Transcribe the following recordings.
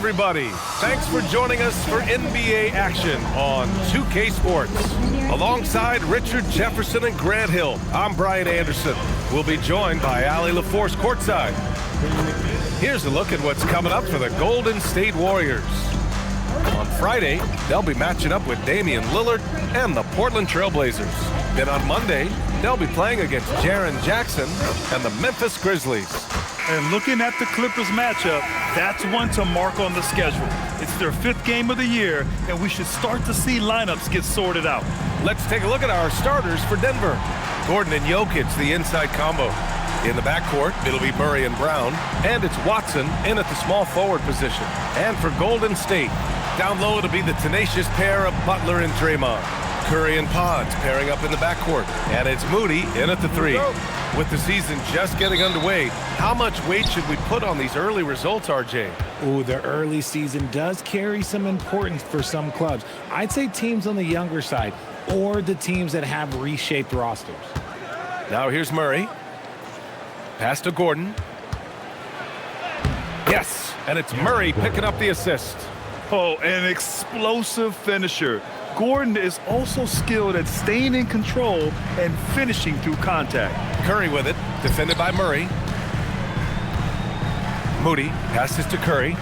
everybody. Thanks for joining us for NBA action on 2K Sports. Alongside Richard Jefferson and Grant Hill, I'm Brian Anderson. We'll be joined by Allie LaForce courtside. Here's a look at what's coming up for the Golden State Warriors. On Friday, they'll be matching up with Damian Lillard and the Portland Trail Blazers. Then on Monday, they'll be playing against Jaren Jackson and the Memphis Grizzlies. And looking at the Clippers matchup, that's one to mark on the schedule. It's their 5th game of the year, and we should start to see lineups get sorted out. Let's take a look at our starters for Denver. Gordon and Jokić, the inside combo. In the backcourt, it'll be Murray and Brown, and it's Watson in at the small forward position. And for Golden State, down low it'll be the tenacious pair of Butler and Draymond. Curry and Pods pairing up in the backcourt, and it's Moody in at the 3. With the season just getting underway, how much weight should we put on these early results, RJ? Ooh, the early season does carry some importance for some clubs. I'd say teams on the younger side or the teams that have reshaped rosters. Now here's Murray. Pass to Gordon. Yes, and it's Murray picking up the assist. Oh, an explosive finisher. Gordon is also skilled at staying in control and finishing through contact. Curry with it, defended by Murray. Moody passes to Curry.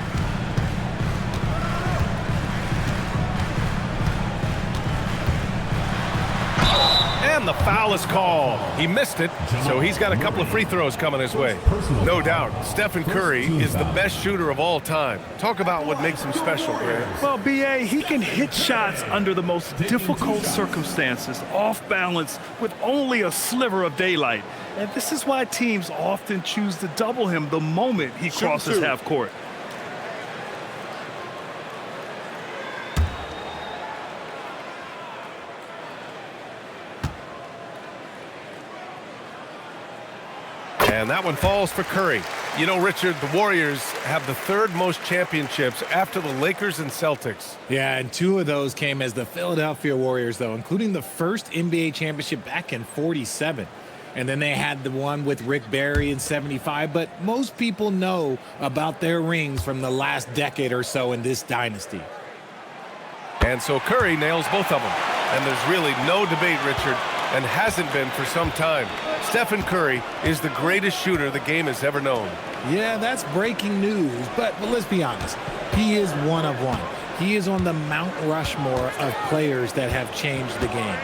And the foul is called. He missed it, so he's got a couple of free throws coming his way. No doubt, Stephen Curry is the best shooter of all time. Talk about what makes him special, Grant. Well, B.A., he can hit shots under the most difficult circumstances, off balance, with only a sliver of daylight. And this is why teams often choose to double him the moment he crosses half court. And that one falls for Curry. You know, Richard, the Warriors have the 3rd most championships after the Lakers and Celtics. Yeah, and 2 of those came as the Philadelphia Warriors, though, including the first NBA championship back in '47. And then they had the one with Rick Barry in '75. But most people know about their rings from the last decade or so in this dynasty. And so Curry nails both of them. And there's really no debate, Richard, and hasn't been for some time. Stephen Curry is the greatest shooter the game has ever known. Yeah, that's breaking news, but let's be honest. He is one of one. He is on the Mount Rushmore of players that have changed the game.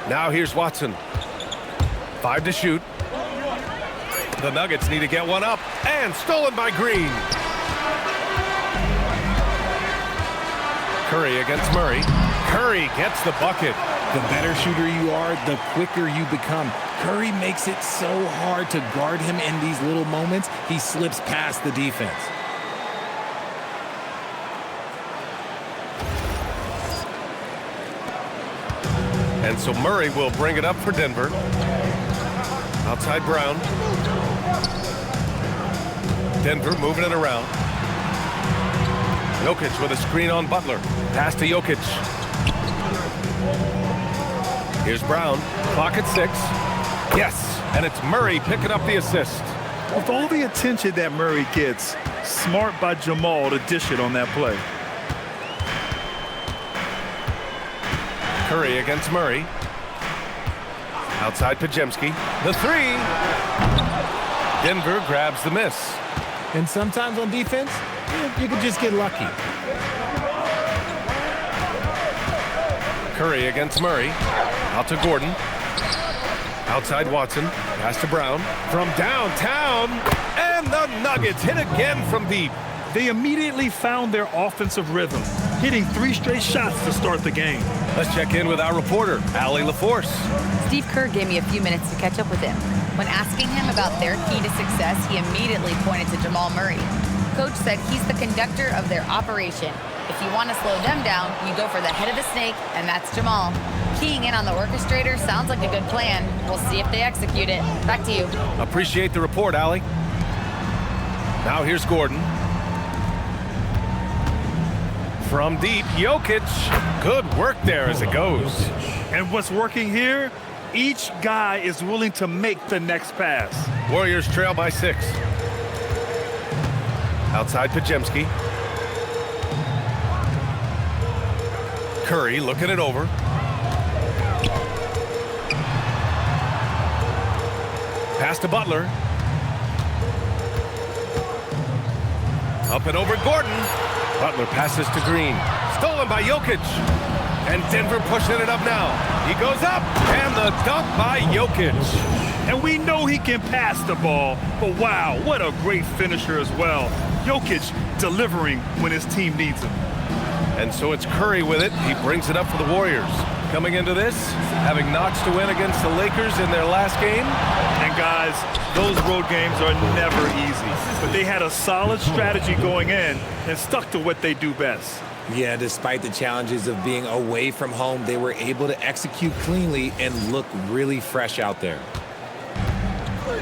Now here's Watson. 5 to shoot. The Nuggets need to get one up, and stolen by Green. Curry against Murray. Curry gets the bucket. The better shooter you are, the quicker you become. Curry makes it so hard to guard him in these little moments. He slips past the defense. And so Murray will bring it up for Denver. Outside Brown. Denver moving it around. Jokić with a screen on Butler. Pass to Jokić. Here's Brown. Clock at 6. Yes, and it's Murray picking up the assist. With all the attention that Murray gets, smart by Jamal to dish it on that play. Curry against Murray. Outside Pajemski. The 3. Denver grabs the miss. And sometimes on defense, you can just get lucky. Curry against Murray. Out to Gordon. Outside Watson. Pass to Brown. From downtown. And the Nuggets hit again from deep. They immediately found their offensive rhythm, hitting 3 straight shots to start the game. Let's check in with our reporter, Allie LaForce. Steve Kerr gave me a few minutes to catch up with him. When asking him about their key to success, he immediately pointed to Jamal Murray. Coach said he's the conductor of their operation. If you want to slow them down, you go for the head of the snake, and that's Jamal. Keying in on the orchestrator sounds like a good plan. We'll see if they execute it. Back to you. Appreciate the report, Allie. Now here's Gordon. From deep, Jokić. Good work there as it goes. And what's working here? Each guy is willing to make the next pass. Warriors trail by 6. Outside Pajemski. Curry looking it over. Pass to Butler. Up and over Gordon. Butler passes to Green. Stolen by Jokić. And Denver pushing it up now. He goes up, and the dunk by Jokić. And we know he can pass the ball, but wow, what a great finisher as well. Jokić delivering when his team needs him. And so it's Curry with it. He brings it up for the Warriors. Coming into this, having notched a win against the Lakers in their last game. And guys, those road games are never easy, but they had a solid strategy going in and stuck to what they do best. Yeah, despite the challenges of being away from home, they were able to execute cleanly and look really fresh out there.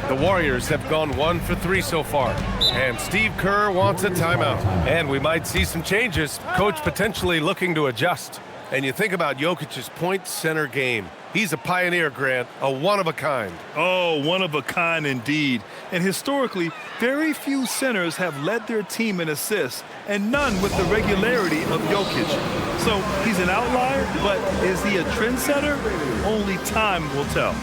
The Warriors have gone 1 for 3 so far, and Steve Kerr wants a timeout. And we might see some changes. Coach potentially looking to adjust. And you think about Jokic's point center game. He's a pioneer, Grant, a one-of-a-kind. Oh, one-of-a-kind indeed. And historically, very few centers have led their team in assists, and none with the regularity of Jokić. So he's an outlier, but is he a trendsetter? Only time will tell.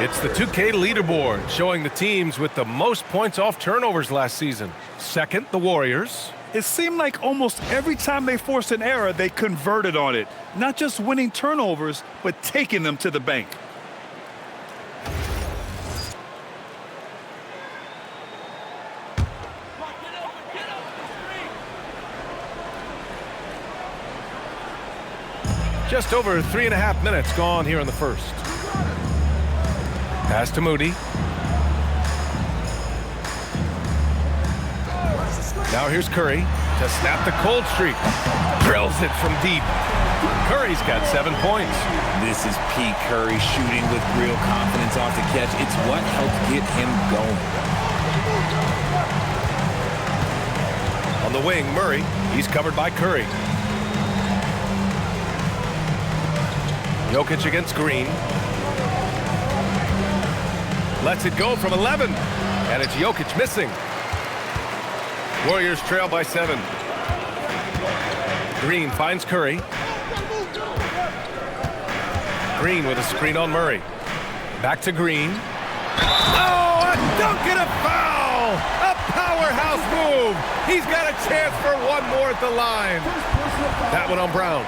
It's the 2K leaderboard showing the teams with the most points off turnovers last season. Second, the Warriors. It seemed like almost every time they forced an error, they converted on it. Not just winning turnovers, but taking them to the bank. Just over 3.5 minutes gone here in the first. Pass to Moody. Now here's Curry to snap the cold streak. Drills it from deep. Curry's got 7 points. This is Pete Curry shooting with real confidence off the catch. It's what helped get him going. On the wing, Murray. He's covered by Curry. Jokić against Green. Lets it go from 11. And it's Jokić missing. Warriors trail by 7. Green finds Curry. Green with a screen on Murray. Back to Green. Oh, a dunk and a foul! A powerhouse move! He's got a chance for one more at the line. That one on Brown.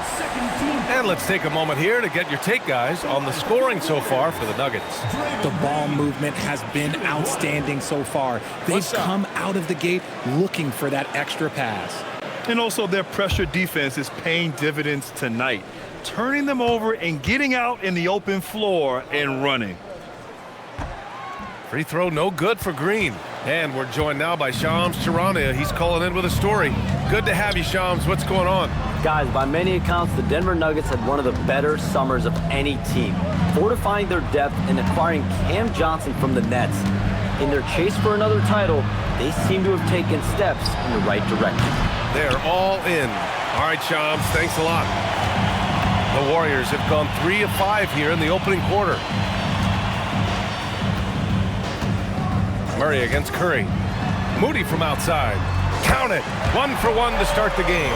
And let's take a moment here to get your take, guys, on the scoring so far for the Nuggets. The ball movement has been outstanding so far. They've come out of the gate looking for that extra pass. And also their pressure defense is paying dividends tonight, turning them over and getting out in the open floor and running. Free throw no good for Green. And we're joined now by Shams Charania. He's calling in with a story. Good to have you, Shams. What's going on? Guys, by many accounts, the Denver Nuggets had one of the better summers of any team, fortifying their depth and acquiring Cam Johnson from the Nets. In their chase for another title, they seem to have taken steps in the right direction. They're all in. All right, Shams, thanks a lot. The Warriors have gone 3 of 5 here in the opening quarter. Murray against Curry. Moody from outside. Count it. 1 for 1 to start the game.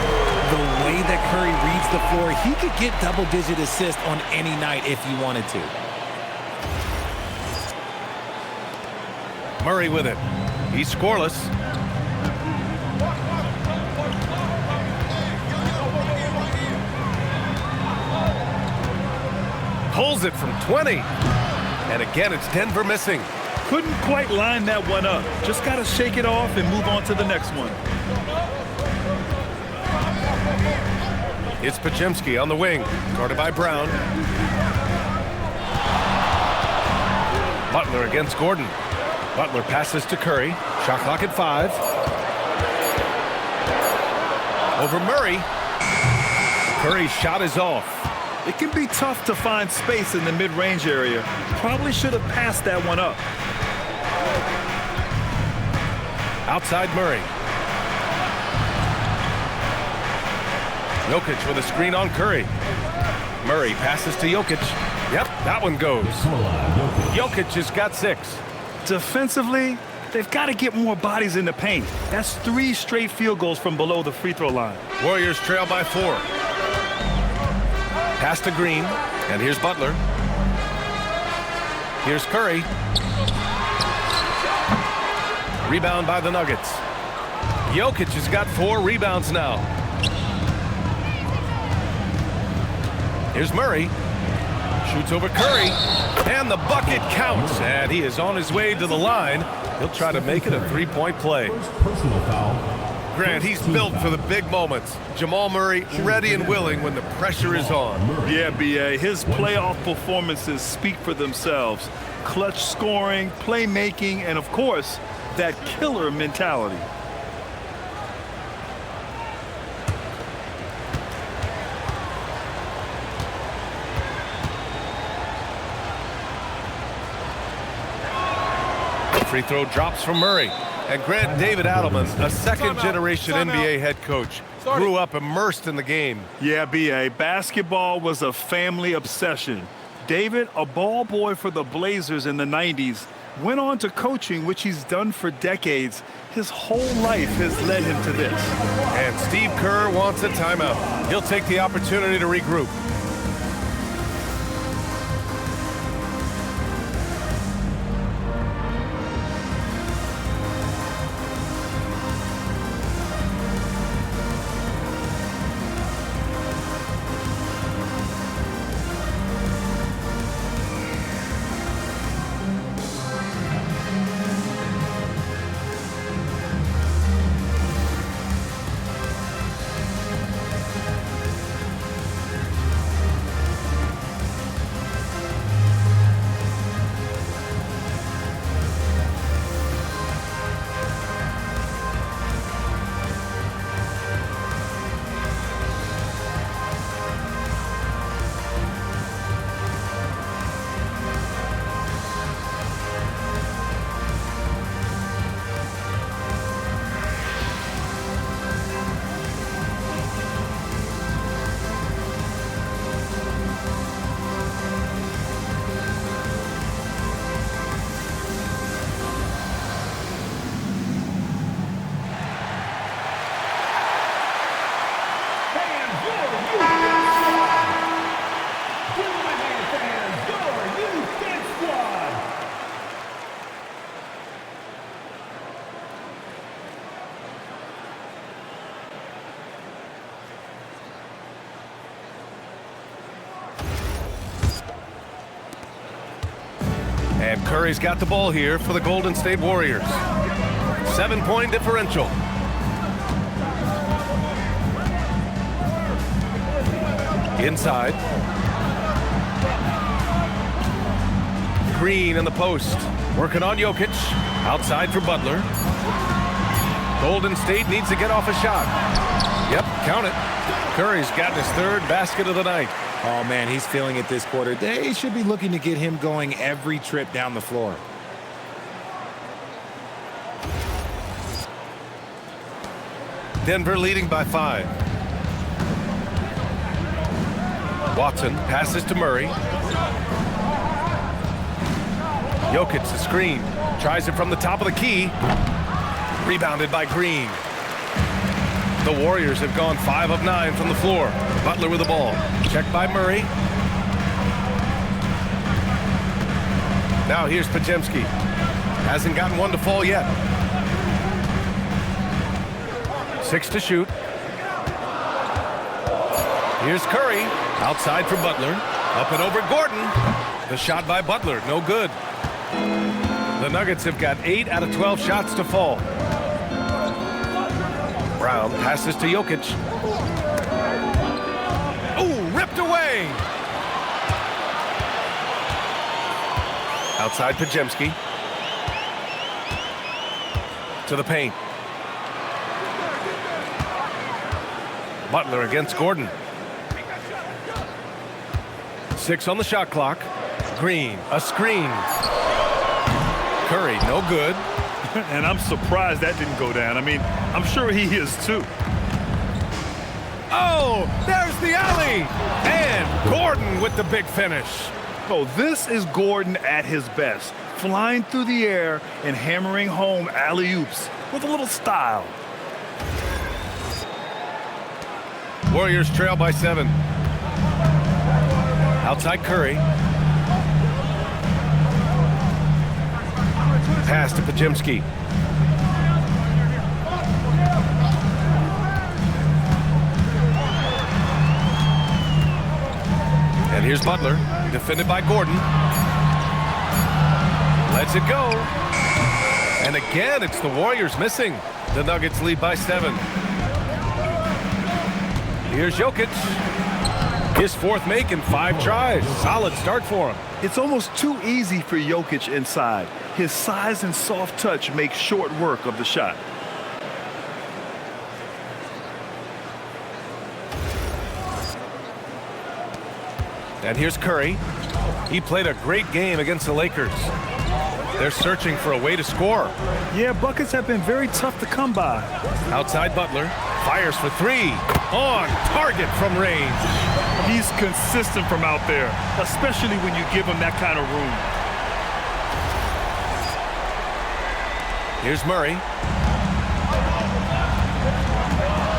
The way that Curry reads the floor, he could get double-digit assists on any night if he wanted to. Murray with it. He's scoreless. Pulls it from 20. And again, it's Denver missing. Couldn't quite line that one up. Just got to shake it off and move on to the next one. It's Podziemski on the wing, guarded by Brown. Butler against Gordon. Butler passes to Curry. Shot clock at 5. Over Murray. Curry's shot is off. It can be tough to find space in the mid-range area. Probably should have passed that one up. Outside Murray. Jokić with a screen on Curry. Murray passes to Jokić. Yep, that one goes. Jokić has got 6. Defensively, they've got to get more bodies in the paint. That's 3 straight field goals from below the free throw line. Warriors trail by 4. Pass to Green, and here's Butler. Here's Curry. Rebound by the Nuggets. Jokić has got 4 rebounds now. Here's Murray. Shoots over Curry, and the bucket counts, and he is on his way to the line. He'll try to make it a 3-point play. Personal foul. Grant, he's built for the big moments. Jamal Murray ready and willing when the pressure is on. Yeah, B.A., his playoff performances speak for themselves. Clutch scoring, playmaking, and of course, that killer mentality. Free throw drops from Murray. And Grant, David Adelman, a second-generation NBA head coach, grew up immersed in the game. Yeah, B.A., basketball was a family obsession. David, a ball boy for the Blazers in the 90s, went on to coaching, which he's done for decades. His whole life has led him to this. And Steve Kerr wants a timeout. He'll take the opportunity to regroup. And Curry's got the ball here for the Golden State Warriors. 7-point differential. Inside. Green in the post. Working on Jokić. Outside for Butler. Golden State needs to get off a shot. Yep, count it. Curry's gotten his 3rd basket of the night. Oh, man, he's feeling it this quarter. They should be looking to get him going every trip down the floor. Denver leading by 5. Watson passes to Murray. Jokić the screen. Tries it from the top of the key. Rebounded by Green. The Warriors have gone 5 of 9 from the floor. Butler with the ball. Checked by Murray. Now here's Podziemski. Hasn't gotten one to fall yet. 6 to shoot. Here's Curry. Outside for Butler. Up and over Gordon. The shot by Butler. No good. The Nuggets have got 8 out of 12 shots to fall. Brown passes to Jokić. Oh, ripped away. Outside Podziemski. To the paint. Butler against Gordon. 6 on the shot clock. Green, a screen. Curry, no good. And I'm surprised that didn't go down. I mean, I'm sure he is too. Oh, there's the alley. And Gordon with the big finish. Oh, this is Gordon at his best. Flying through the air and hammering home alley-oops with a little style. Warriors trail by 7. Outside Curry. Pass to Podziemski. And here's Butler, defended by Gordon. Lets it go. And again, it's the Warriors missing. The Nuggets lead by 7. Here's Jokić. His 4th make in 5 tries. Solid start for him. It's almost too easy for Jokić inside. His size and soft touch make short work of the shot. And here's Curry. He played a great game against the Lakers. They're searching for a way to score. Yeah, buckets have been very tough to come by. Outside Butler. Fires for 3. On target from range. He's consistent from out there, especially when you give him that kind of room. Here's Murray.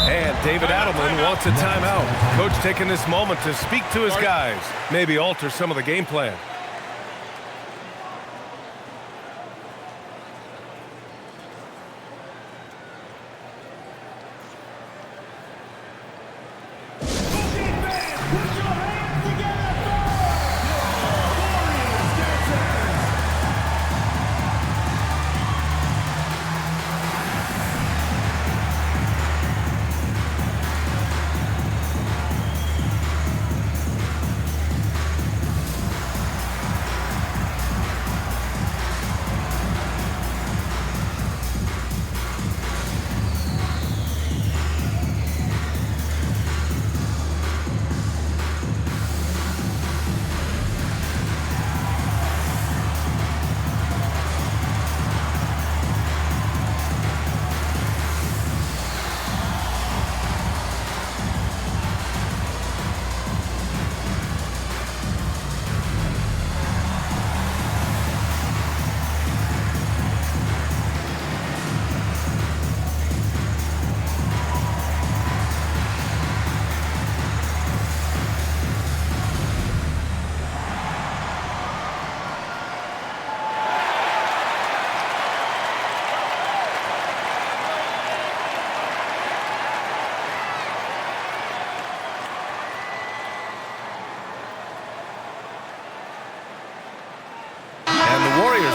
And David Adelman wants a timeout. Coach taking this moment to speak to his guys. Maybe alter some of the game plan.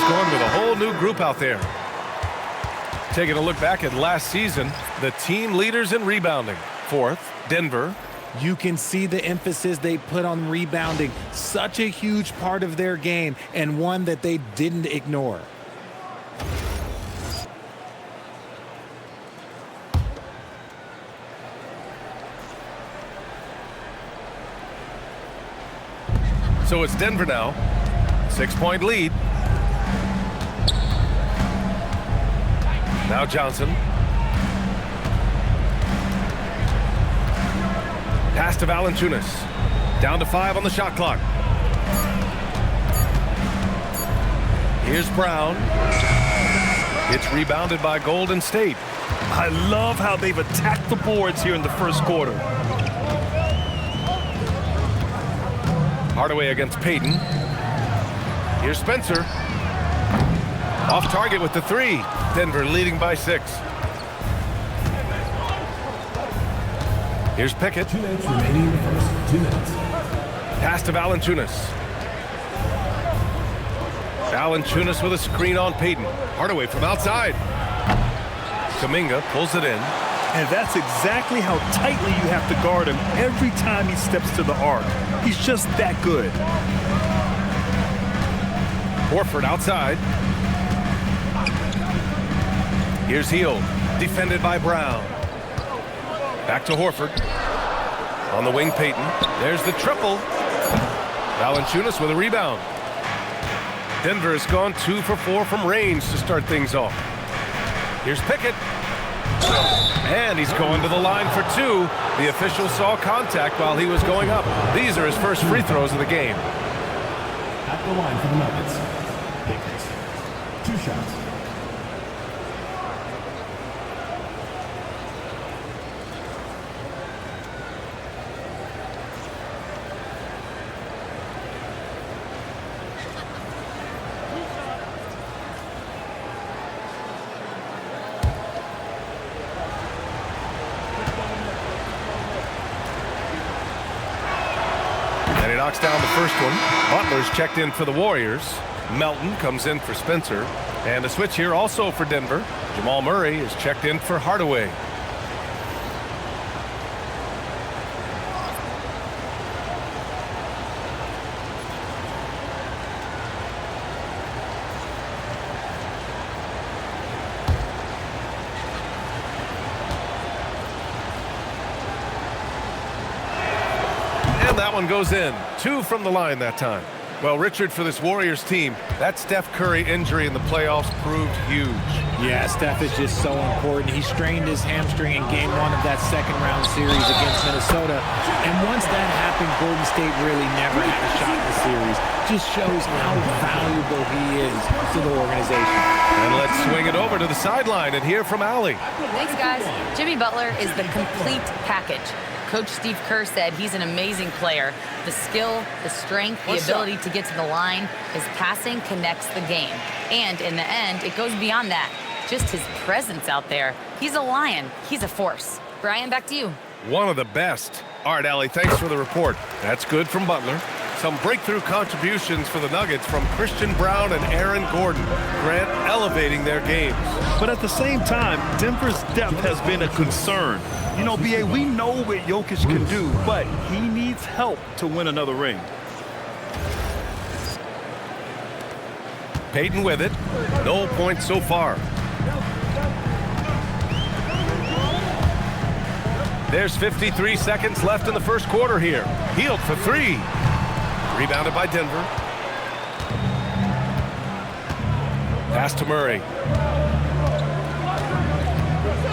Going with a whole new group out there. Taking a look back at last season, the team leaders in rebounding. 4th, Denver. You can see the emphasis they put on rebounding. Such a huge part of their game, and one that they didn't ignore. So it's Denver now. 6-point lead. Now Johnson. Pass to Valanciunas. Down to 5 on the shot clock. Here's Brown. It's rebounded by Golden State. I love how they've attacked the boards here in the first quarter. Hardaway against Payton. Here's Spencer. Off target with the three. Denver leading by 6. Here's Pickett. 2 minutes remaining in the first. 2 minutes. Pass to Valanciunas. Valanciunas with a screen on Payton. Hardaway from outside. Kuminga pulls it in. And that's exactly how tightly you have to guard him every time he steps to the arc. He's just that good. Horford outside. Here's Hield, defended by Brown. Back to Horford. On the wing, Payton. There's the triple. Valanciunas with a rebound. Denver has gone 2 for 4 from range to start things off. Here's Pickett. And he's going to the line for 2. The official saw contact while he was going up. These are his first free throws of the game. At the line for the Nuggets. Pickett. 2 shots. Knocks down the first one. Butler's checked in for the Warriors. Melton comes in for Spencer. And a switch here also for Denver. Jamal Murray is checked in for Hardaway. That one goes in. 2 from the line that time. Well, Richard, for this Warriors team, that Steph Curry injury in the playoffs proved huge. Yeah, Steph is just so important. He strained his hamstring in game 1 of that second-round series against Minnesota. And once that happened, Golden State really never had a shot in the series. Just shows how valuable he is to the organization. And let's swing it over to the sideline and hear from Allie. Thanks, guys. Jimmy Butler is the complete package. Coach Steve Kerr said he's an amazing player. The skill, the strength, the ability to get to the line, his passing connects the game. And in the end, it goes beyond that. Just his presence out there. He's a lion. He's a force. Brian, back to you. One of the best. All right, Allie, thanks for the report. That's good from Butler. Some breakthrough contributions for the Nuggets from Christian Brown and Aaron Gordon. Grant elevating their games. But at the same time, Denver's depth has been a concern. You know, B.A., we know what Jokić can do, but he needs help to win another ring. Payton with it. No points so far. There's 53 seconds left in the first quarter here. Hield for 3. Rebounded by Denver. Pass to Murray.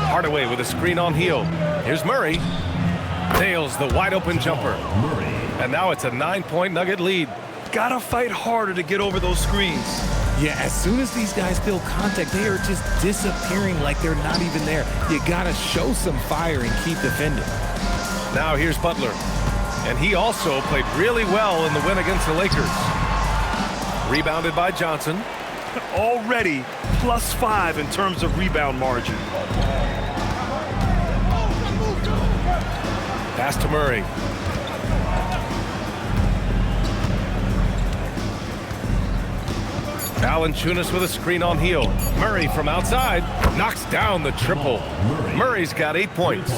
Hardaway with a screen on Hield. Here's Murray. Nails the wide open jumper. And now it's a 9-point Nugget lead. Gotta fight harder to get over those screens. Yeah, as soon as these guys feel contact, they are just disappearing like they're not even there. You gotta show some fire and keep defending. Now here's Butler. And he also played really well in the win against the Lakers. Rebounded by Johnson. Already +5 in terms of rebound margin. Pass to Murray. Valanciunas with a screen on Hield. Murray from outside knocks down the triple. Murray's got 8 points.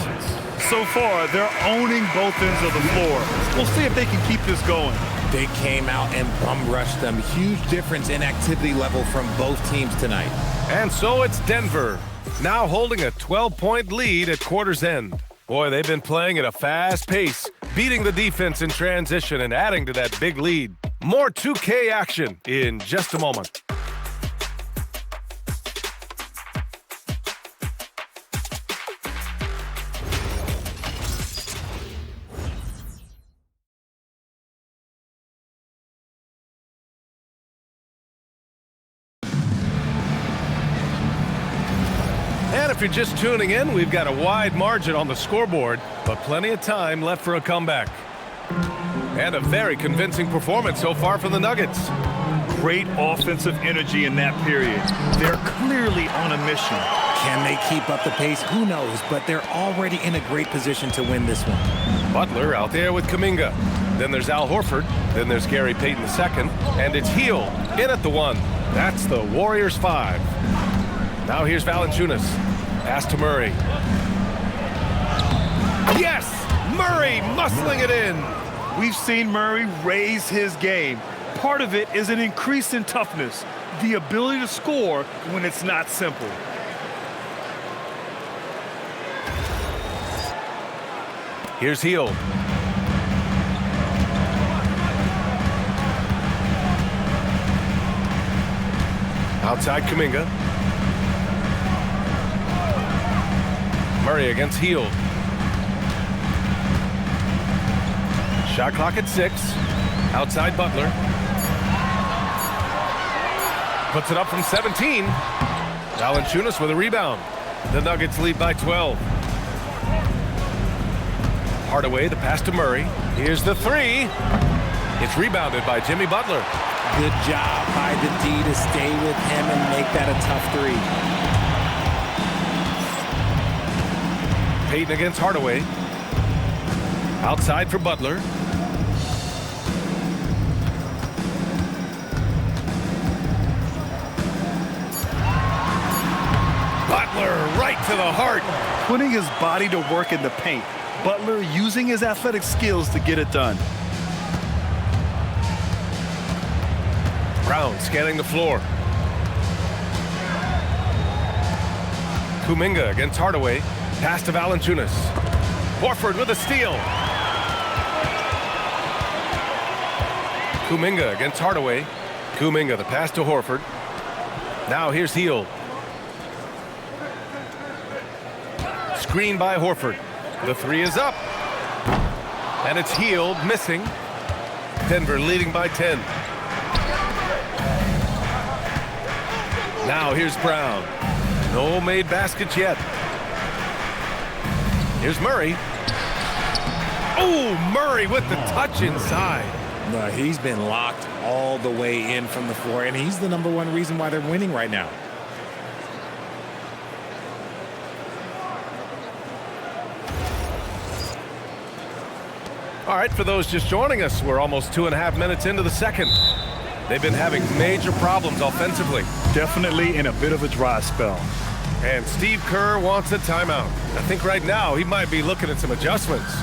So far, they're owning both ends of the floor. We'll see if they can keep this going. They came out and bum rushed them. Huge difference in activity level from both teams tonight. And so it's Denver, now holding a 12-point lead at quarter's end. Boy, they've been playing at a fast pace, beating the defense in transition and adding to that big lead. More 2K action in just a moment. if you're just tuning in, we've got a wide margin on the scoreboard, but plenty of time left for a comeback. And a very convincing performance so far from the Nuggets. Great offensive energy in that period. They're clearly on a mission. Can they keep up the pace? Who knows, but they're already in a great position to win this one. Butler out there with Kuminga. Then there's Al Horford. Then there's Gary Payton II. And it's Hield in at the 1. That's the Warriors 5. Now here's Valanciunas. Pass to Murray. Yes! Murray muscling it in. We've seen Murray raise his game. Part of it is an increase in toughness, the ability to score when it's not simple. Here's Hield. Outside Kuminga. Murray against Hield. Shot clock at 6. Outside Butler. Puts it up from 17. Valanciunas with a rebound. The Nuggets lead by 12. Hardaway, the pass to Murray. Here's the 3. It's rebounded by Jimmy Butler. Good job by the D to stay with him and make that a tough 3. Payton against Hardaway. Outside for Butler. Butler right to the heart. Putting his body to work in the paint. Butler using his athletic skills to get it done. Brown scanning the floor. Kuminga against Hardaway. Pass to Valanciunas. Horford with a steal. Kuminga against Hardaway. Kuminga the pass to Horford. Now here's Hield. Screen by Horford. The 3 is up. And it's Hield missing. Denver leading by 10. Now here's Brown. No made baskets yet. Here's Murray. Oh, Murray with the touch inside. No, he's been locked all the way in from the floor, and he's the #1 reason why they're winning right now. All right, for those just joining us, we're almost 2.5 minutes into the second. They've been having major problems offensively. Definitely in a bit of a dry spell. And Steve Kerr wants a timeout. I think right now he might be looking at some adjustments.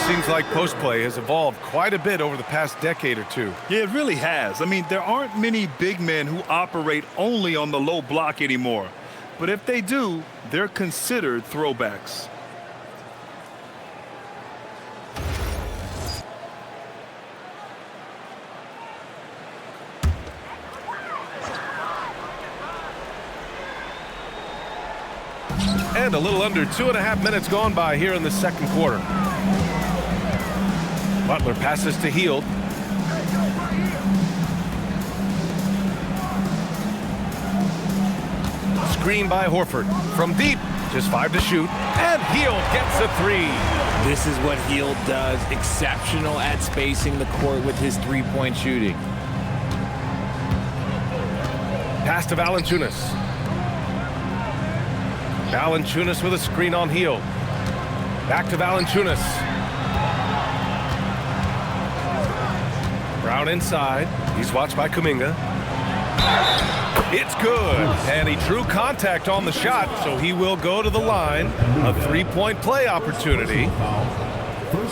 Seems like post play has evolved quite a bit over the past decade or two. Yeah, it really has. I mean, there aren't many big men who operate only on the low block anymore. But if they do, they're considered throwbacks. And a little under 2.5 minutes gone by here in the second quarter. Butler passes to Hield. Screen by Horford. From deep, just 5 to shoot. And Hield gets a 3. This is what Hield does. Exceptional at spacing the court with his three-point shooting. Pass to Valanciunas. Valanciunas with a screen on Hield. Back to Valanciunas. Brown inside. He's watched by Kuminga. It's good. And he drew contact on the shot, so he will go to the line. A three-point play opportunity.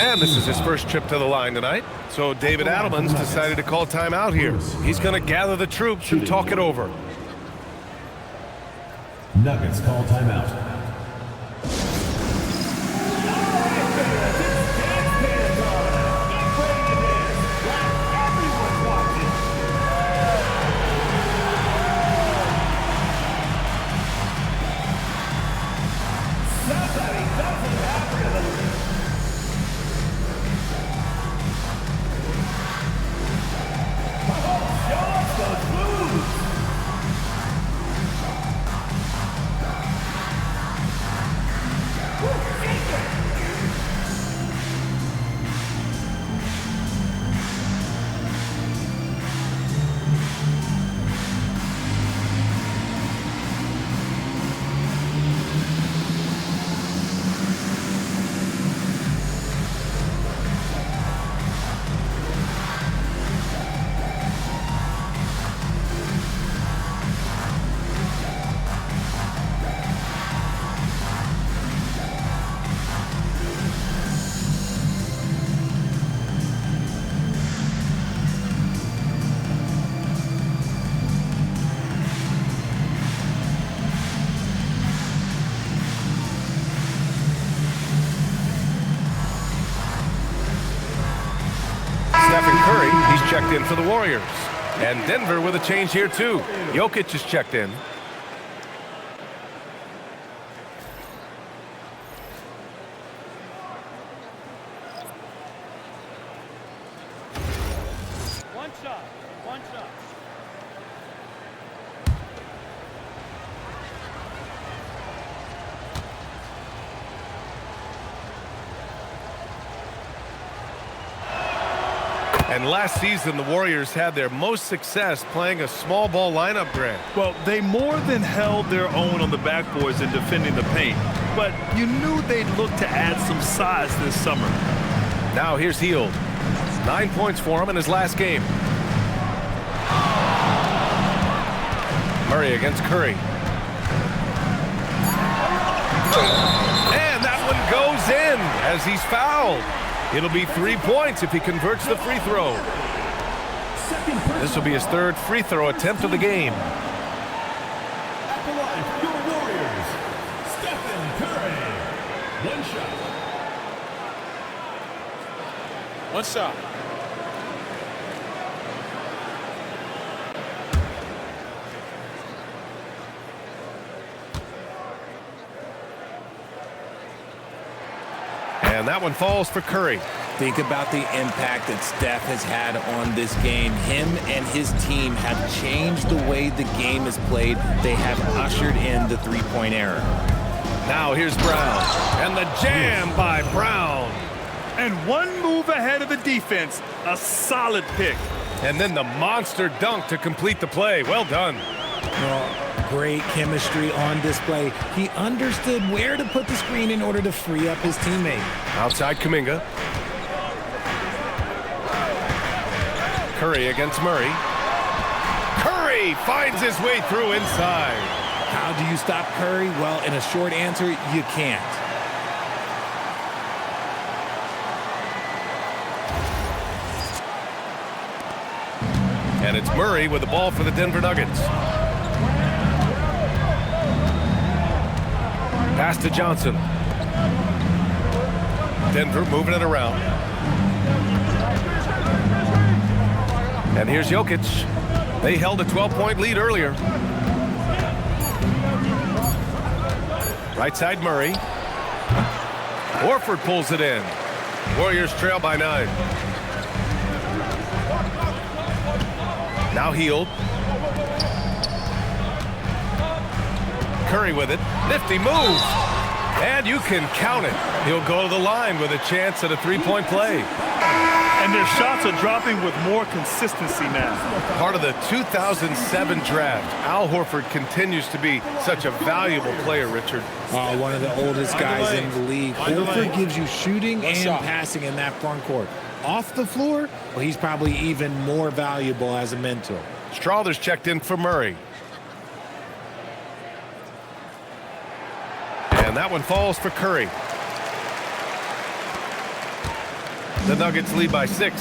And this is his first trip to the line tonight. So David Adelman's decided to call timeout here. He's going to gather the troops and talk it over. Nuggets call timeout. He's checked in for the Warriors. And Denver with a change here too. Jokić is checked in. One shot. And last season, the Warriors had their most success playing a small ball lineup, Grant. Well, they more than held their own on the backboards in defending the paint. But you knew they'd look to add some size this summer. Now here's Hield. 9 points for him in his last game. Murray against Curry. And that one goes in as he's fouled. It'll be 3 points if he converts the free throw. This will be his third free throw attempt of the game. At the line for your Warriors, Stephen Curry. One shot. One shot. And that one falls for Curry. Think about the impact that Steph has had on this game. Him and his team have changed the way the game is played. They have ushered in the three-point era. Now here's Brown. And the jam by Brown. And one move ahead of the defense. A solid pick. And then the monster dunk to complete the play. Well done. Well, great chemistry on display. He understood where to put the screen in order to free up his teammate. Outside Kuminga. Curry against Murray. Curry finds his way through inside. How do you stop Curry? Well, in a short answer, you can't. And it's Murray with the ball for the Denver Nuggets. Pass to Johnson. Denver moving it around. And here's Jokić. They held a 12-point lead earlier. Right side Murray. Horford pulls it in. Warriors trail by 9. Now Hield. Curry with it. Nifty move. And you can count it. He'll go to the line with a chance at a three-point play. And their shots are dropping with more consistency now. Part of the 2007 draft, Al Horford continues to be such a valuable player, Richard. One of the oldest guys in the league. Horford gives you shooting and passing in that front court. Off the floor, well, he's probably even more valuable as a mentor. Strawther's checked in for Murray. And that one falls for Curry. The Nuggets lead by 6.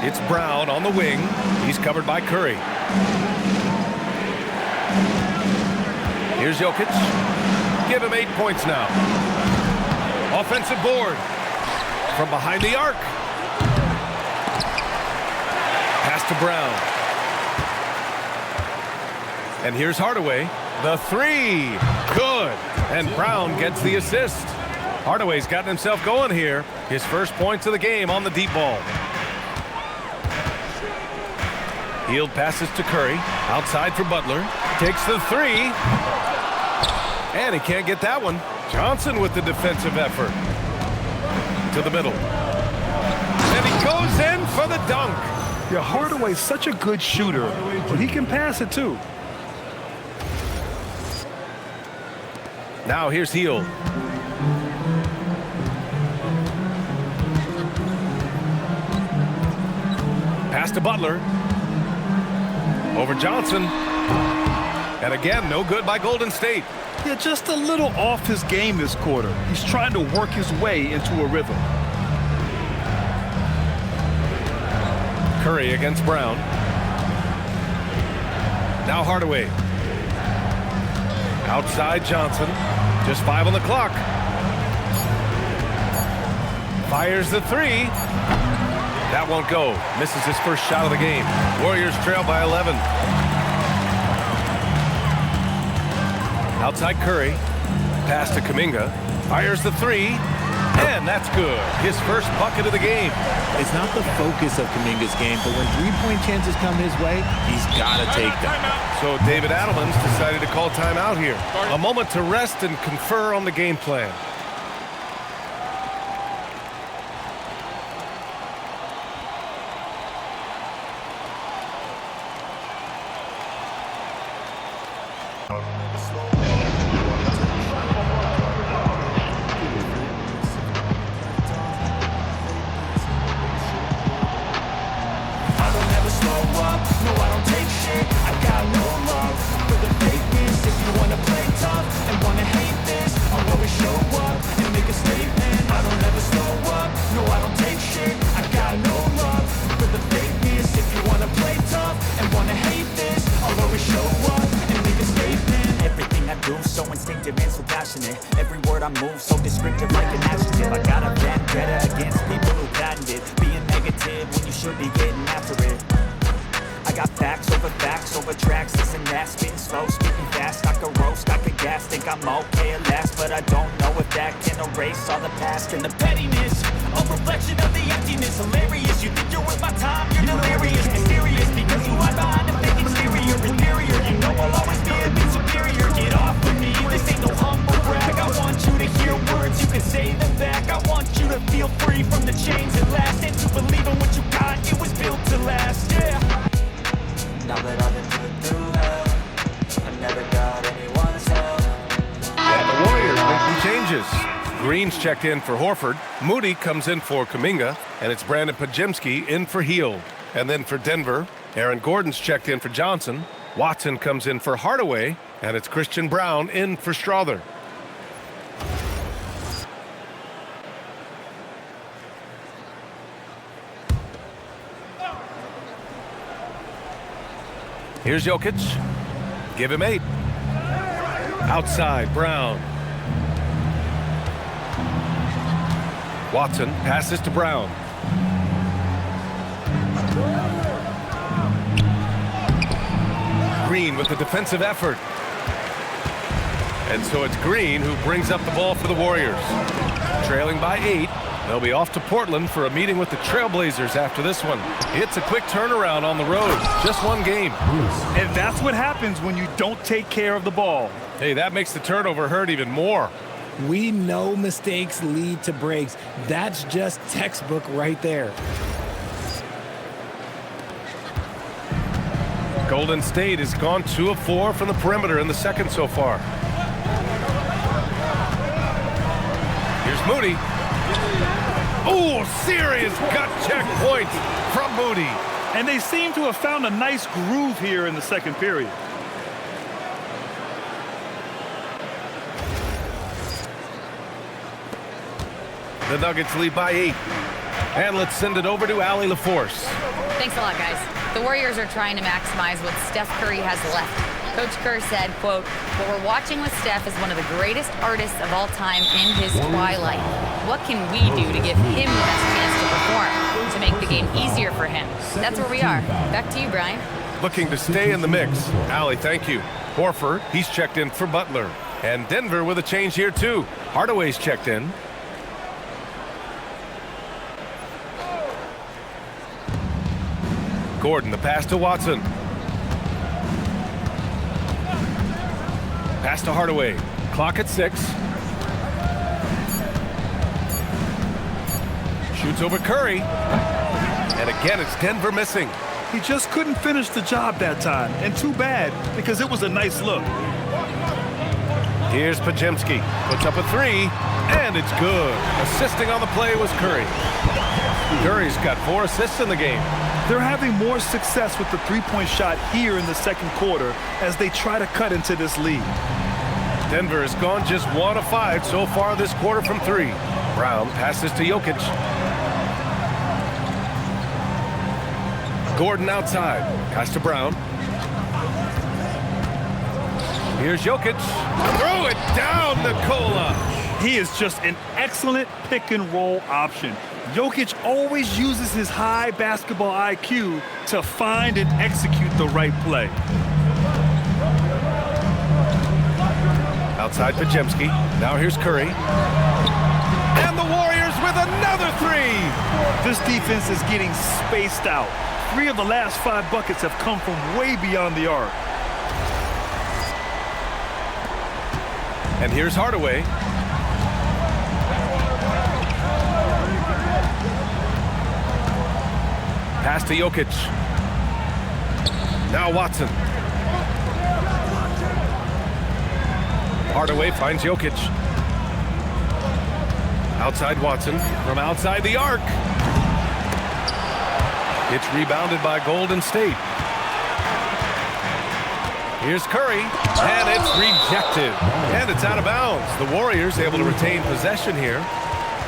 It's Brown on the wing. He's covered by Curry. Here's Jokić. Give him 8 points now. Offensive board. From behind the arc. Pass to Brown. And here's Hardaway. The 3. Good. And Brown gets the assist. Hardaway's gotten himself going here. His first points of the game on the deep ball. Hield passes to Curry. Outside for Butler. Takes the 3. And he can't get that one. Johnson with the defensive effort. To the middle. And he goes in for the dunk. Yeah, Hardaway's such a good shooter, but he can pass it too. Now here's Hield. Pass to Butler. Over Johnson. And again, no good by Golden State. Yeah, just a little off his game this quarter. He's trying to work his way into a rhythm. Curry against Brown. Now Hardaway. Outside Johnson. Just 5 on the clock. Fires the 3. That won't go. Misses his first shot of the game. Warriors trail by 11. Outside Curry. Pass to Kuminga. Fires the 3. And that's good. His first bucket of the game. It's not the focus of Kuminga's game, but when three-point chances come his way, he's got to take them. So David Adelman's decided to call timeout here. A moment to rest and confer on the game plan. Every word I move so descriptive like an adjective. I got a vendetta against people who patented being negative when you should be getting after it. I got facts over tracks, this and that, spitting slow, speaking fast. I could roast, I could gas, think I'm okay at last, but I don't know if that can erase all the past and the pettiness. A reflection of the emptiness, hilarious. You think you're worth my time, you're delirious, mysterious, because you hide behind a fake exterior. Inferior, you know I'll always be a bit superior. Get off of me, this ain't no humble brag. I want you to hear words, you can say them back. I want you to feel free from the chains at last, and to believe in what you got, it was built to last, yeah. Now that I've been put through hell, I never got anyone's help. And the Warriors make some changes. Green's checked in for Horford. Moody comes in for Kuminga. And it's Brandon Podziemski in for Hield. And then for Denver, Aaron Gordon's checked in for Johnson. Watson comes in for Hardaway. And it's Christian Brown in for Strawther. Here's Jokić. Give him 8. Outside, Brown. Watson passes to Brown. Green with the defensive effort. And so it's Green who brings up the ball for the Warriors. Trailing by 8. They'll be off to Portland for a meeting with the Trailblazers after this one. It's a quick turnaround on the road. Just one game. And that's what happens when you don't take care of the ball. Hey, that makes the turnover hurt even more. We know mistakes lead to breaks. That's just textbook right there. Golden State has gone 2 of 4 from the perimeter in the second so far. Here's Moody. Oh, serious gut check point from Moody. And they seem to have found a nice groove here in the second period. The Nuggets lead by 8. And let's send it over to Allie LaForce. Thanks a lot, guys. The Warriors are trying to maximize what Steph Curry has left. Coach Kerr said, quote, "What we're watching with Steph is one of the greatest artists of all time in his twilight. What can we do to give him the best chance to perform, to make the game easier for him?" That's where we are. Back to you, Brian. Looking to stay in the mix. Allie, thank you. Horford, he's checked in for Butler. And Denver with a change here, too. Hardaway's checked in. Gordon, the pass to Watson. Pass to Hardaway. Clock at 6. Shoots over Curry. And again, it's Denver missing. He just couldn't finish the job that time. And too bad, because it was a nice look. Here's Podziemski. Puts up a 3. And it's good. Assisting on the play was Curry. Curry's got 4 assists in the game. They're having more success with the three-point shot here in the second quarter as they try to cut into this lead. Denver has gone just 1 of 5 so far this quarter from 3. Brown passes to Jokić. Gordon outside. Pass to Brown. Here's Jokić. Throw it down, Nikola. He is just an excellent pick-and-roll option. Jokić always uses his high basketball IQ to find and execute the right play. Outside Podziemski. Now here's Curry. And the Warriors with another 3. This defense is getting spaced out. 3 of the last 5 buckets have come from way beyond the arc. And here's Hardaway. Pass to Jokić. Now Watson. Hardaway finds Jokić. Outside Watson from outside the arc. It's rebounded by Golden State. Here's Curry, and it's rejected. And it's out of bounds. The Warriors able to retain possession here.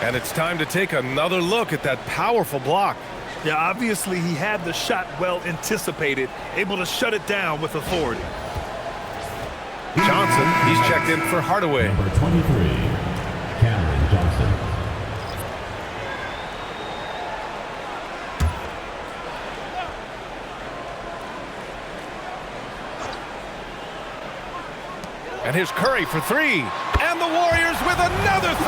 And it's time to take another look at that powerful block. Yeah, obviously he had the shot well anticipated, able to shut it down with authority. Johnson, he's checked in for Hardaway. Number 23, Cameron Johnson. And here's Curry for 3. And the Warriors with another 3.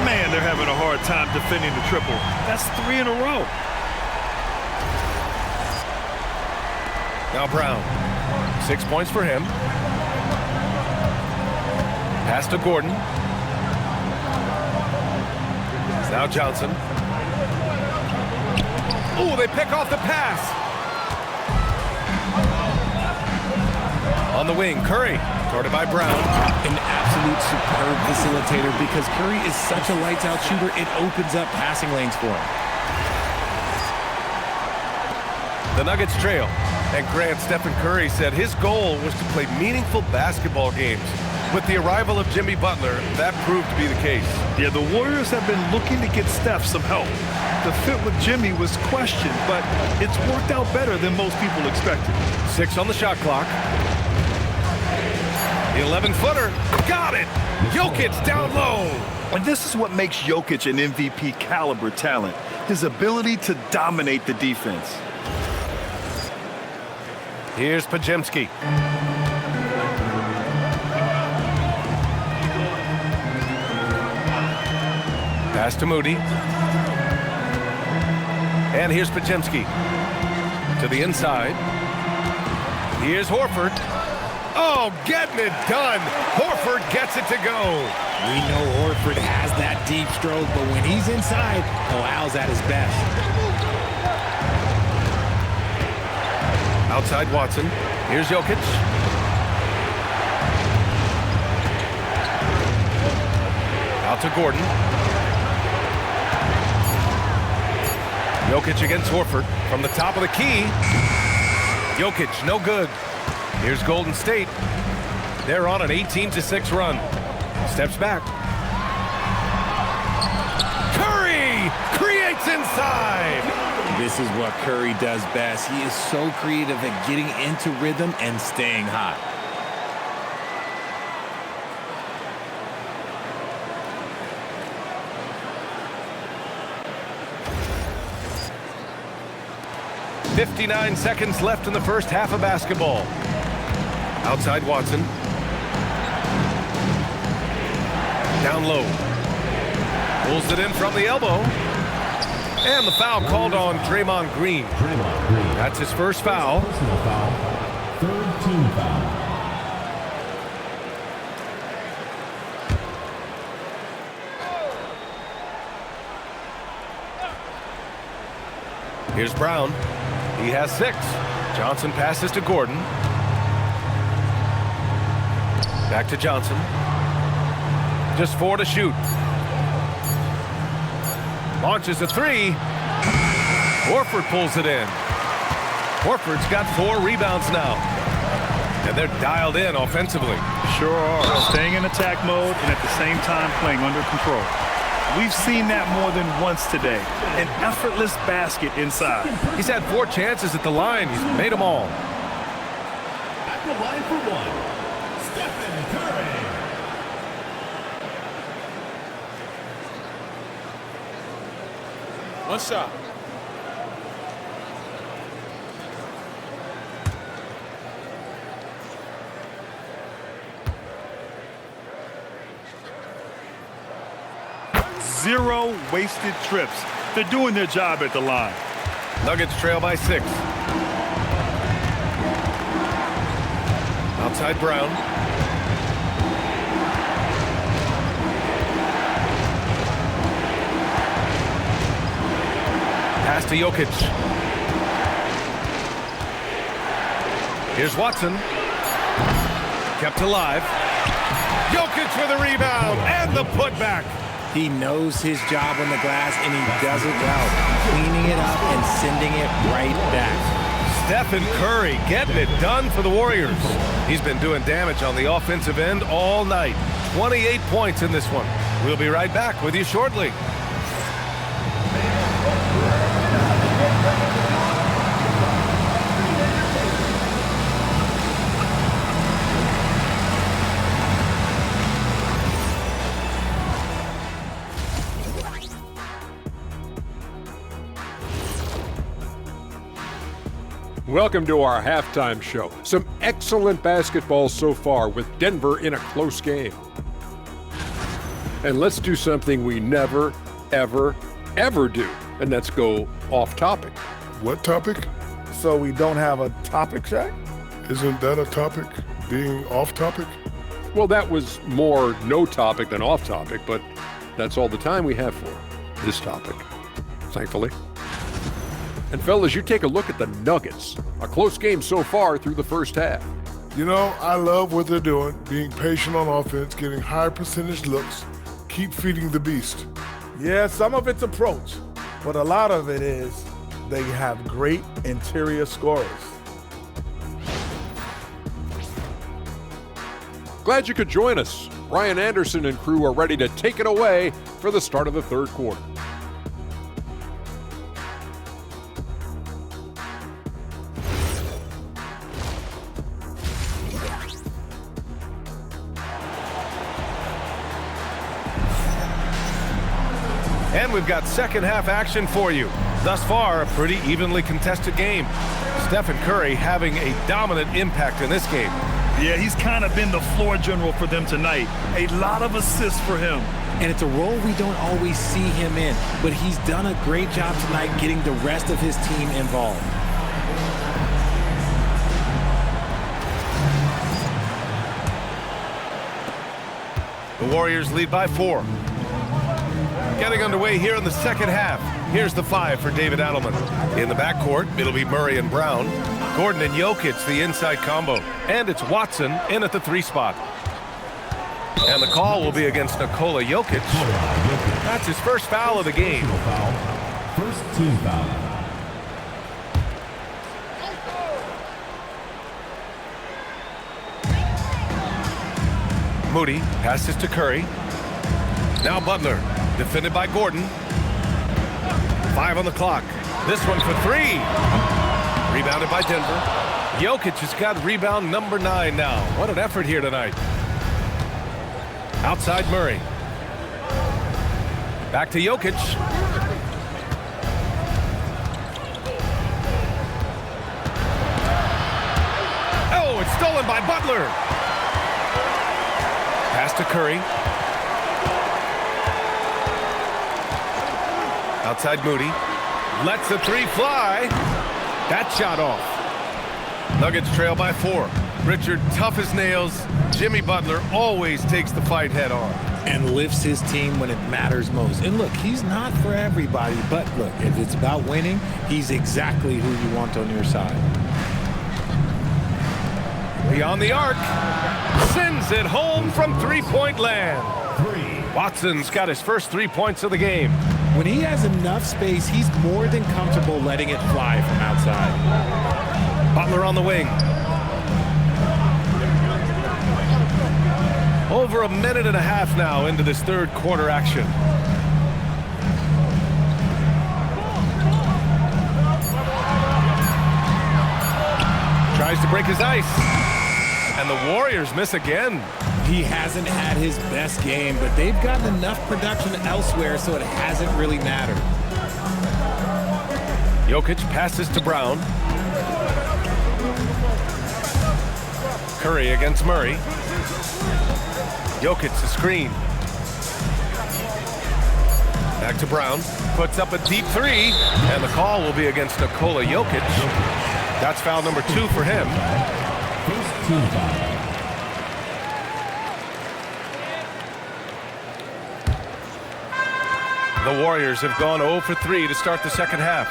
Man, they're having a hard time defending the triple. That's 3 in a row. Now Brown. 6 points for him. Pass to Gordon. Now Johnson. Ooh, they pick off the pass. On the wing, Curry. Guarded by Brown. An absolute superb facilitator because Curry is such a lights-out shooter, it opens up passing lanes for him. The Nuggets trail. And Grant, Stephen Curry said his goal was to play meaningful basketball games. With the arrival of Jimmy Butler, that proved to be the case. Yeah, the Warriors have been looking to get Steph some help. The fit with Jimmy was questioned, but it's worked out better than most people expected. 6 on the shot clock. The 11-footer. Got it! Jokić down low. And this is what makes Jokić an MVP caliber talent. His ability to dominate the defense. Here's Pajemski. Pass to Moody. And here's Pajemski. To the inside. Here's Horford. Oh, getting it done. Horford gets it to go. We know Horford has that deep stroke, but when he's inside, Al's at his best. Outside Watson. Here's Jokić. Out to Gordon. Jokić against Horford from the top of the key. Jokić, no good. Here's Golden State. They're on an 18-6 run. Steps back. Curry creates inside. This is what Curry does best. He is so creative at getting into rhythm and staying hot. .59 seconds left in the first half of basketball. Outside Watson. Down low. Pulls it in from the elbow. And the foul called on Draymond Green. That's his first foul. Personal foul. Third team foul. Here's Brown. He has 6. Johnson passes to Gordon. Back to Johnson. Just 4 to shoot. Launches a 3. Horford pulls it in. Horford's got 4 rebounds now. And they're dialed in offensively. Sure are. Staying in attack mode and at the same time playing under control. We've seen that more than once today. An effortless basket inside. He's had 4 chances at the line. He's made them all. At the line for one, Stephen Curry. One shot. Zero wasted trips. They're doing their job at the line. Nuggets trail by 6. Outside Brown. Pass to Jokić. Here's Watson. Kept alive. Jokić with a rebound and the putback. He knows his job on the glass, and he does it well, cleaning it up and sending it right back. Stephen Curry getting it done for the Warriors. He's been doing damage on the offensive end all night. 28 points in this one. We'll be right back with you shortly. Welcome to our halftime show. Some excellent basketball so far with Denver in a close game. And let's do something we never, ever, ever do, and that's go off topic. What topic? So we don't have a topic, Shaq? Isn't that a topic? Being off topic? Well, that was more no topic than off topic, but that's all the time we have for this topic, thankfully. And fellas, you take a look at the Nuggets. A close game so far through the first half. You know, I love what they're doing, being patient on offense, getting high percentage looks, keep feeding the beast. Yeah, some of it's approach, but a lot of it is they have great interior scorers. Glad you could join us. Brian Anderson and crew are ready to take it away for the start of the third quarter. And we've got second half action for you. Thus far, a pretty evenly contested game. Stephen Curry having a dominant impact in this game. Yeah, he's kind of been the floor general for them tonight. A lot of assists for him. And it's a role we don't always see him in, but he's done a great job tonight getting the rest of his team involved. The Warriors lead by 4. Getting underway here in the second half. Here's the 5 for David Adelman. In the backcourt, it'll be Murray and Brown. Gordon and Jokić, the inside combo. And it's Watson in at the 3 spot. And the call will be against Nikola Jokić. That's his first foul of the game. First team foul. Moody passes to Curry. Now Butler, defended by Gordon. 5 on the clock. This one for 3. Rebounded by Denver. Jokić has got rebound number 9 now. What an effort here tonight. Outside Murray. Back to Jokić. Oh, it's stolen by Butler. Pass to Curry. Outside Moody. Lets the 3 fly. That shot off. Nuggets trail by 4. Richard, tough as nails. Jimmy Butler always takes the fight head on. And lifts his team when it matters most. And look, he's not for everybody, but look, if it's about winning, he's exactly who you want on your side. Beyond the arc. Sends it home from three-point land. Watson's got his first 3 points of the game. When he has enough space, he's more than comfortable letting it fly from outside. Butler on the wing. Over a minute and a half now into this third quarter action. Tries to break his ice. And the Warriors miss again. He hasn't had his best game, but they've gotten enough production elsewhere, so it hasn't really mattered. Jokić passes to Brown. Curry against Murray. Jokić the screen. Back to Brown. Puts up a deep 3. And the call will be against Nikola Jokić. That's foul number 2 for him. First team foul. The Warriors have gone 0 for 3 to start the second half.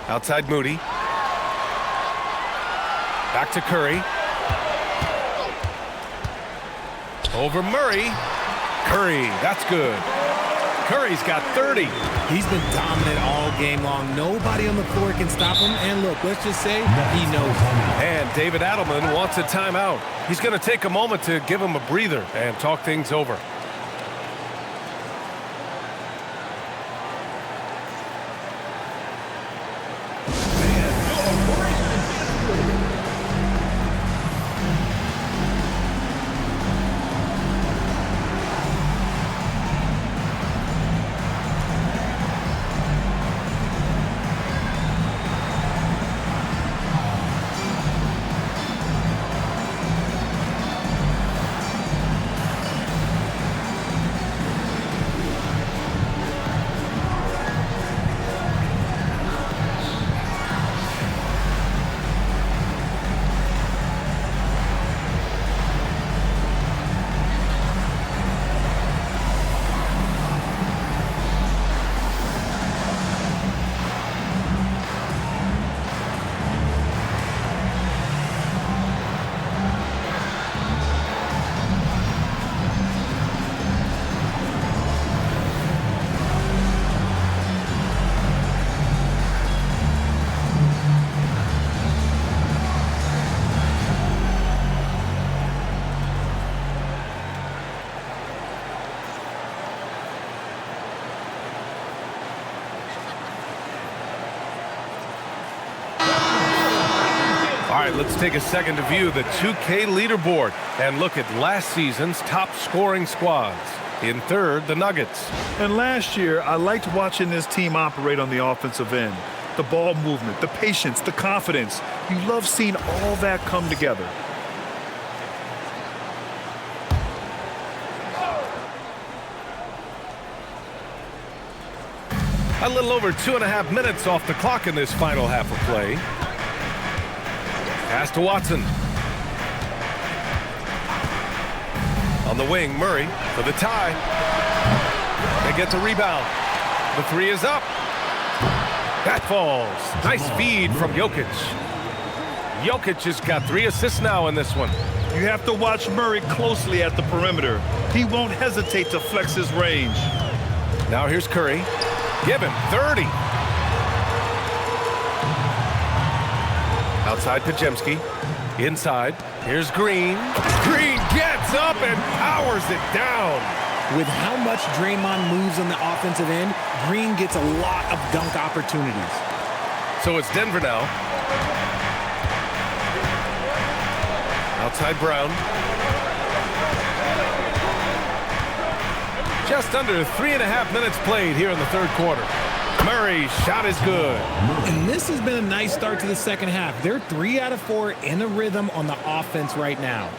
Outside Moody. Back to Curry. Over Murray. Curry, that's good. Curry's got 30. He's been dominant all game long. Nobody on the floor can stop him. And look, let's just say he knows it. And David Adelman wants a timeout. He's going to take a moment to give him a breather and talk things over. All right, let's take a second to view the 2K leaderboard and look at last season's top scoring squads. In third, the Nuggets. And last year, I liked watching this team operate on the offensive end. The ball movement, the patience, the confidence. You love seeing all that come together. A little over 2.5 minutes off the clock in this final half of play. Pass to Watson. On the wing, Murray for the tie. They get the rebound. The three is up. That falls. Nice feed from Jokić. Jokić has got 3 assists now in this one. You have to watch Murray closely at the perimeter. He won't hesitate to flex his range. Now here's Curry. Give him 30. Outside Pajemski. Inside. Here's Green. Green gets up and powers it down. With how much Draymond moves on the offensive end, Green gets a lot of dunk opportunities. So it's Denver now. Outside Brown. Just under 3.5 minutes played here in the third quarter. Murray's shot is good. And this has been a nice start to the second half. They're 3 out of 4 in a rhythm on the offense right now.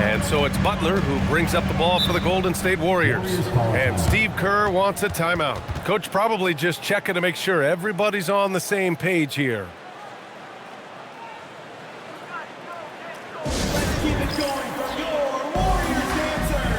And so it's Butler who brings up the ball for the Golden State Warriors. And Steve Kerr wants a timeout. Coach probably just checking to make sure everybody's on the same page here. Let's keep it going for your Warriors dancers.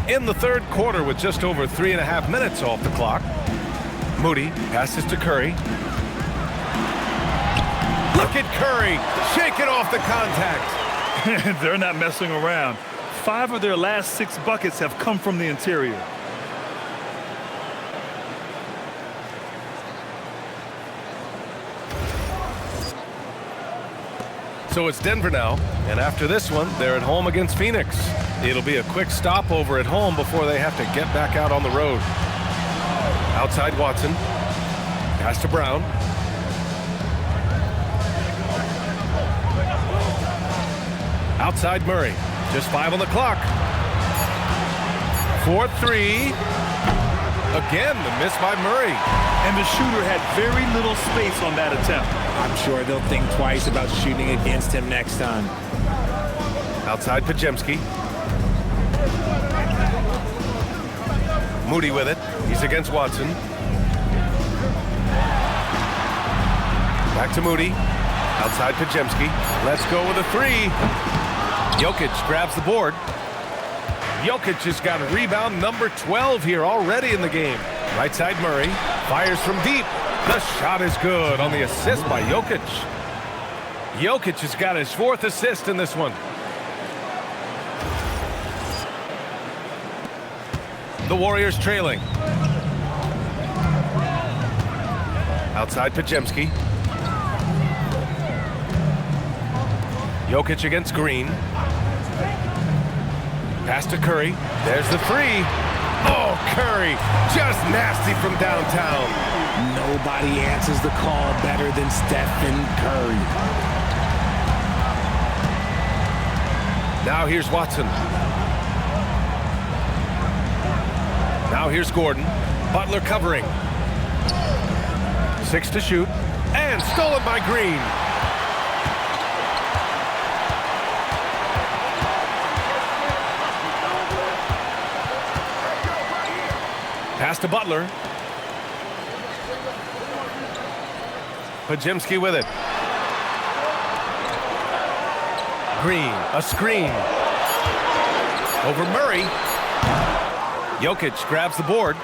In the third quarter with just over 3.5 minutes off the clock. Moody passes to Curry. Look at Curry shaking off the contact. They're not messing around. 5 of their last 6 buckets have come from the interior. So it's Denver now, and after this one, they're at home against Phoenix. It'll be a quick stopover at home before they have to get back out on the road. Outside Watson. Pass to Brown. Outside Murray. Just 5 on the clock. 4-3. Again, the miss by Murray. And the shooter had very little space on that attempt. I'm sure they'll think twice about shooting against him next time. Outside Pajemski. Moody with it. He's against Watson. Back to Moody. Outside Pajemski. Let's go with a 3. Jokić grabs the board. Jokić has got rebound number 12 here already in the game. Right side Murray. Fires from deep. The shot is good on the assist by Jokić. Jokić has got his 4th assist in this one. The Warriors trailing. Outside Podziemski. Jokić against Green. Pass to Curry. There's the three. Oh, Curry, just nasty from downtown. Nobody answers the call better than Stephen Curry. Now here's Watson. Now here's Gordon. Butler covering. 6 to shoot. And stolen by Green. Pass to Butler. Podziemski with it. Green, a screen. Over Murray. Jokić grabs the board.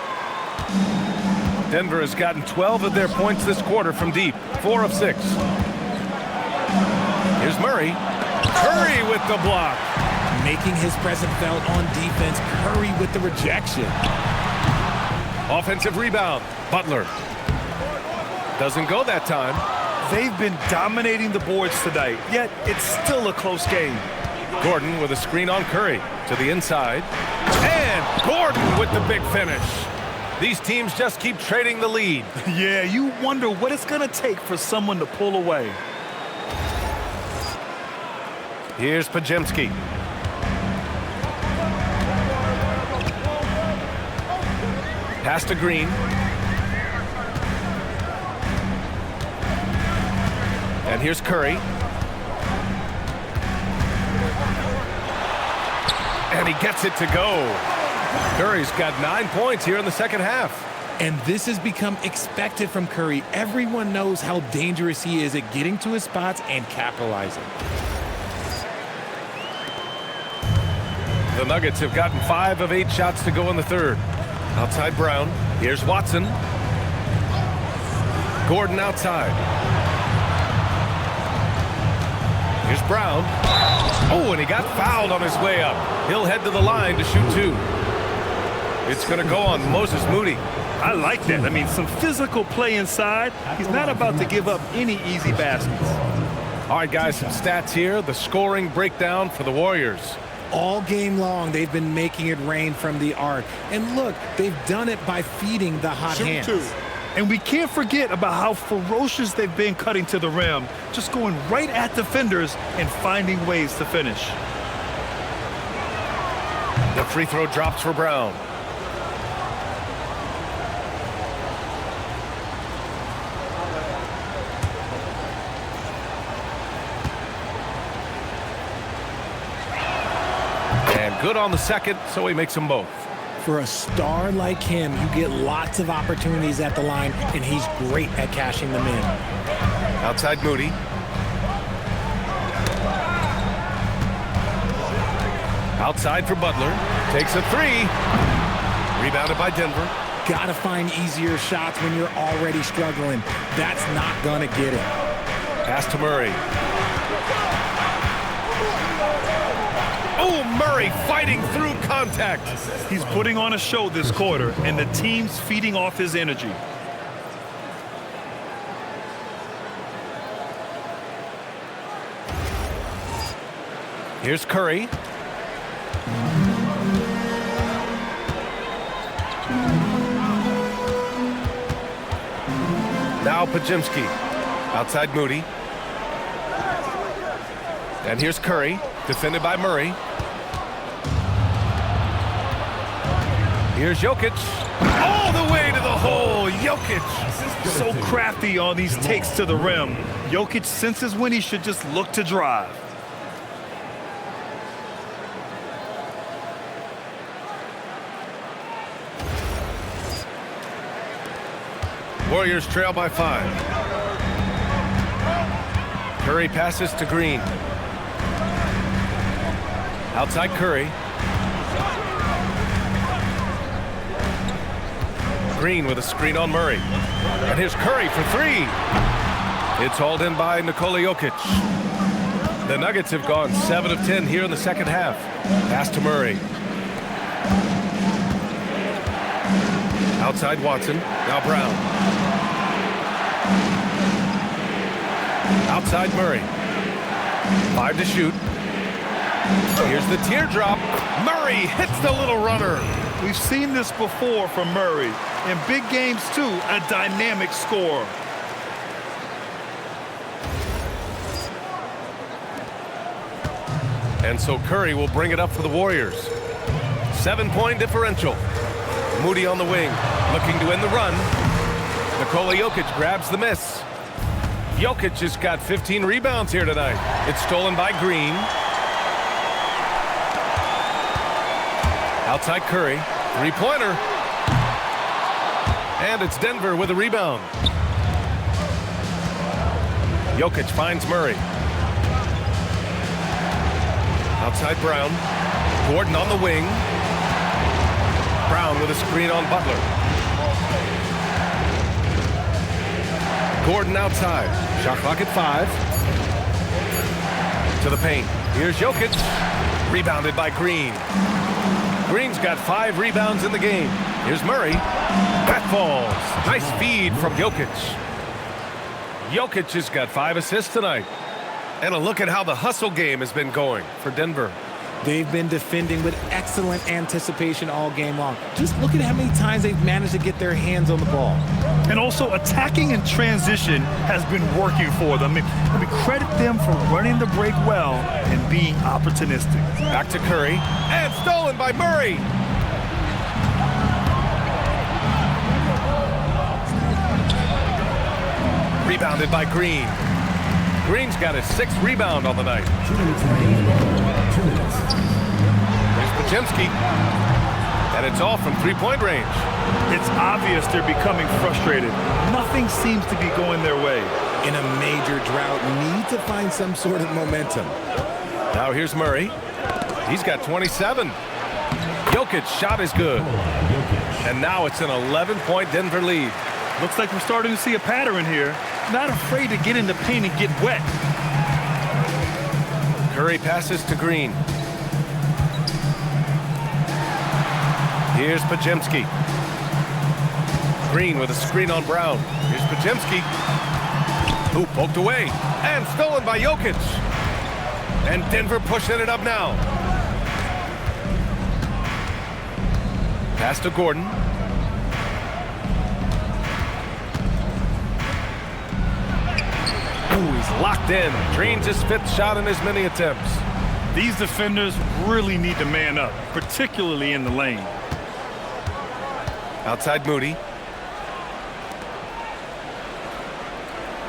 Denver has gotten 12 of their points this quarter from deep. 4 of 6. Here's Murray. Curry with the block. Making his presence felt on defense. Curry with the rejection. Offensive rebound. Butler. Doesn't go that time. They've been dominating the boards tonight, yet it's still a close game. Gordon with a screen on Curry to the inside. And Gordon with the big finish. These teams just keep trading the lead. Yeah, you wonder what it's going to take for someone to pull away. Here's Podziemski. Pass to Green. And here's Curry. And he gets it to go. Curry's got 9 points here in the second half. And this has become expected from Curry. Everyone knows how dangerous he is at getting to his spots and capitalizing. The Nuggets have gotten 5 of 8 shots to go in the third. Outside Brown. Here's Watson. Gordon outside. Here's Brown. Oh, and he got fouled on his way up. He'll head to the line to shoot 2. It's going to go on Moses Moody. I like that. I mean, some physical play inside. He's not about to give up any easy baskets. All right, guys, some stats here. The scoring breakdown for the Warriors. All game long, they've been making it rain from the arc. And look, they've done it by feeding the hot hands. Shoot 2. And we can't forget about how ferocious they've been cutting to the rim, just going right at defenders and finding ways to finish. The free throw drops for Brown. And good on the second, so he makes them both. For a star like him, you get lots of opportunities at the line, and he's great at cashing them in. Outside Moody. Outside for Butler. Takes a 3. Rebounded by Denver. Gotta find easier shots when you're already struggling. That's not gonna get it. Pass to Murray. Oh, Murray fighting through contact. He's putting on a show this quarter, and the team's feeding off his energy. Here's Curry. Now Podziemski. Outside Moody. And here's Curry, defended by Murray. Here's Jokić. All the way to the hole. Jokić. So crafty on these takes to the rim. Jokić senses when he should just look to drive. Warriors trail by 5. Curry passes to Green. Outside Curry. Green with a screen on Murray. And here's Curry for 3. It's hauled in by Nikola Jokić. The Nuggets have gone 7 of 10 here in the second half. Pass to Murray. Outside Watson. Now Brown. Outside Murray. 5 to shoot. Here's the teardrop. Murray hits the little runner. We've seen this before from Murray. In big games, too, a dynamic scorer. And so Curry will bring it up for the Warriors. 7-point differential. Moody on the wing, looking to end the run. Nikola Jokić grabs the miss. Jokić has got 15 rebounds here tonight. It's stolen by Green. Outside Curry, three-pointer. And it's Denver with a rebound. Jokić finds Murray. Outside Brown. Gordon on the wing. Brown with a screen on Butler. Gordon outside. Shot clock at 5. To the paint. Here's Jokić. Rebounded by Green. Green's got 5 rebounds in the game. Here's Murray. That falls. Nice feed from Jokić. Jokić has got 5 assists tonight. And a look at how the hustle game has been going for Denver. They've been defending with excellent anticipation all game long. Just look at how many times they've managed to get their hands on the ball. And also attacking in transition has been working for them. I mean, credit them for running the break well and being opportunistic. Back to Curry. And stolen by Murray. Rebounded by Green. Green's got his 6th rebound on the night. There's Podziemski. And it's all from three-point range. It's obvious they're becoming frustrated. Nothing seems to be going their way. In a major drought, need to find some sort of momentum. Now here's Murray. He's got 27. Jokic's shot is good. And now it's an 11-point Denver lead. Looks like we're starting to see a pattern here. Not afraid to get in the paint and get wet. Curry passes to Green. Here's Podziemski. Green with a screen on Brown. Here's Podziemski. Who poked away. And stolen by Jokić. And Denver pushing it up now. Pass to Gordon. Ooh, he's locked in. Drains his 5th shot in as many attempts. These defenders really need to man up, particularly in the lane. Outside Moody.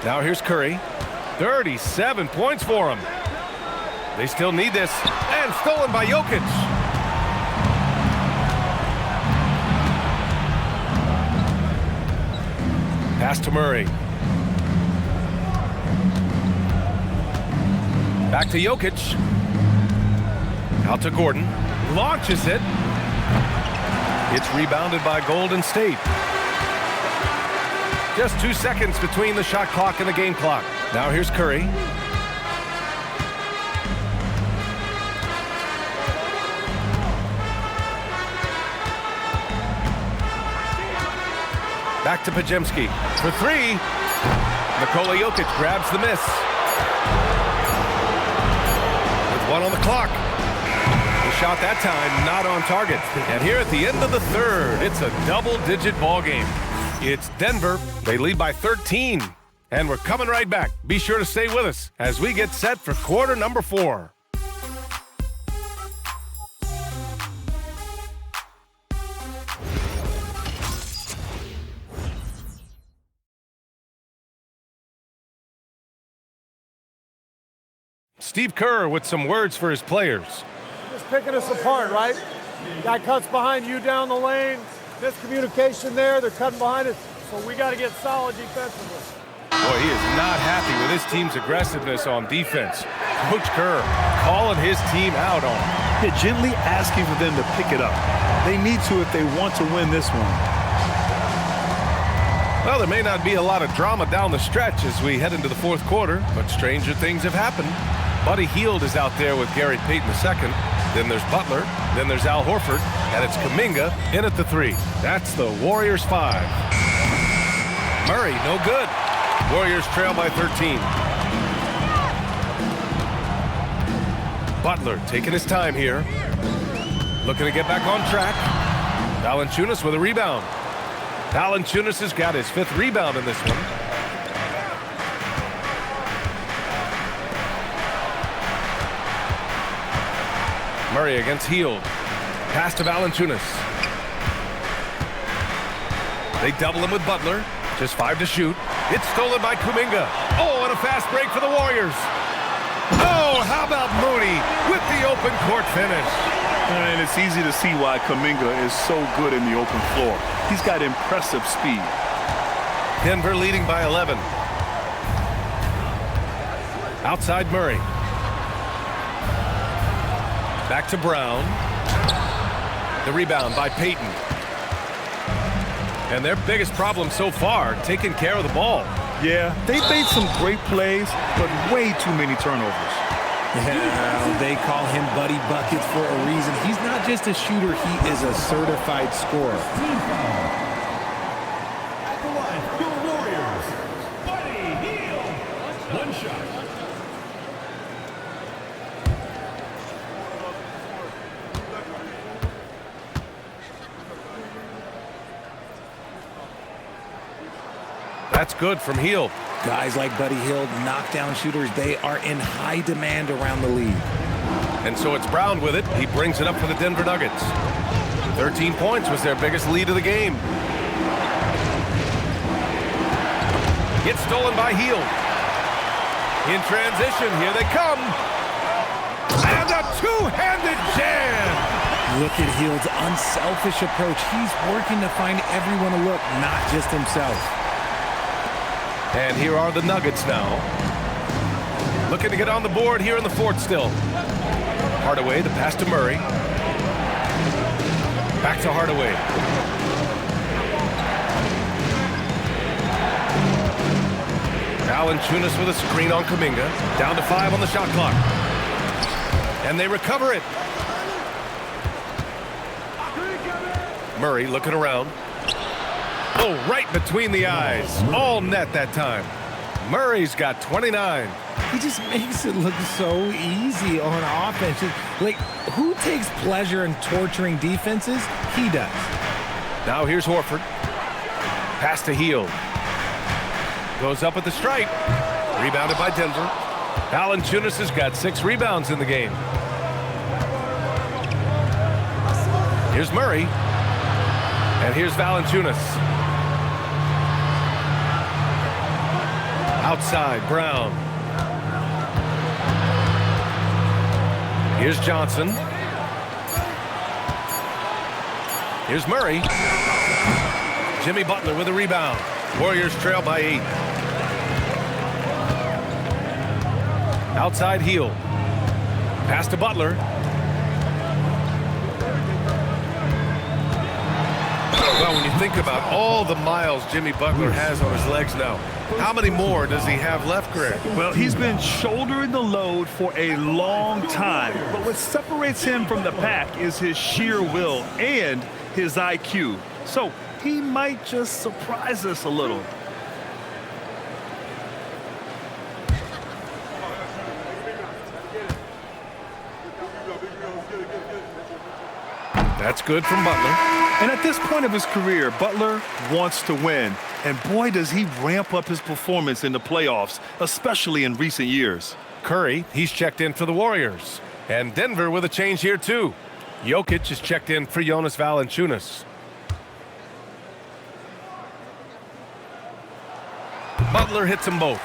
Now here's Curry. 37 points for him. They still need this. And stolen by Jokić. Pass to Murray. Back to Jokić. Out to Gordon. Launches it. It's rebounded by Golden State. Just 2 seconds between the shot clock and the game clock. Now here's Curry. Back to Podziemski for 3. Nikola Jokić grabs the miss. With 1 on the clock. The shot that time not on target. And here at the end of the 3rd, it's a double-digit ball game. It's Denver. They lead by 13. And we're coming right back. Be sure to stay with us as we get set for quarter number 4. Steve Kerr with some words for his players. Just picking us apart, right? Guy cuts behind you down the lane. Miscommunication there. They're cutting behind us. So we got to get solid defensively. Boy, he is not happy with his team's aggressiveness on defense. Coach Kerr calling his team out on it. Yeah, gently asking for them to pick it up. They need to if they want to win this one. Well, there may not be a lot of drama down the stretch as we head into the 4th quarter, but stranger things have happened. Buddy Hield is out there with Gary Payton II. Then there's Butler. Then there's Al Horford. And it's Kuminga in at the 3. That's the Warriors 5. Murray, no good. Warriors trail by 13. Butler taking his time here. Looking to get back on track. Valanciunas with a rebound. Valanciunas has got his 5th rebound in this one. Murray against Hield. Pass to Valanciunas. They double him with Butler. Just 5 to shoot. It's stolen by Kuminga. Oh, and a fast break for the Warriors. Oh, how about Moody with the open court finish? And it's easy to see why Kuminga is so good in the open floor. He's got impressive speed. Denver leading by 11. Outside Murray. Back to Brown. The rebound by Payton. And their biggest problem so far, taking care of the ball. Yeah, they've made some great plays, but way too many turnovers. Yeah, they call him Buddy Buckets for a reason. He's not just a shooter, he is a certified scorer. At the line for your Warriors, Buddy Hield. One shot. That's good from Hield. Guys like Buddy Hield, knockdown shooters, they are in high demand around the league. And so it's Brown with it. He brings it up for the Denver Nuggets. 13 points was their biggest lead of the game. Gets stolen by Hield. In transition, here they come. And a two-handed jam. Look at Hield's unselfish approach. He's working to find everyone to look, not just himself. And here are the Nuggets now. Looking to get on the board here in the 4th still. Hardaway, the pass to Murray. Back to Hardaway. Valanciunas with a screen on Kuminga. Down to 5 on the shot clock. And they recover it. Murray looking around. Oh, right between the eyes. All net that time. Murray's got 29. He just makes it look so easy on offense. Like, who takes pleasure in torturing defenses? He does. Now here's Horford. Pass to Hield. Goes up at the stripe. Rebounded by Denver. Valanciunas has got 6 rebounds in the game. Here's Murray. And here's Valanciunas. Outside, Brown. Here's Johnson. Here's Murray. Jimmy Butler with a rebound. Warriors trail by 8. Outside Hield. Pass to Butler. Well, when you think about all the miles Jimmy Butler has on his legs now, how many more does he have left, Greg? Well, he's been shouldering the load for a long time, but what separates him from the pack is his sheer will and his IQ. So he might just surprise us a little. That's good from Butler. And at this point of his career, Butler wants to win. And boy, does he ramp up his performance in the playoffs, especially in recent years. Curry, he's checked in for the Warriors. And Denver with a change here, too. Jokić is checked in for Jonas Valanciunas. Butler hits them both.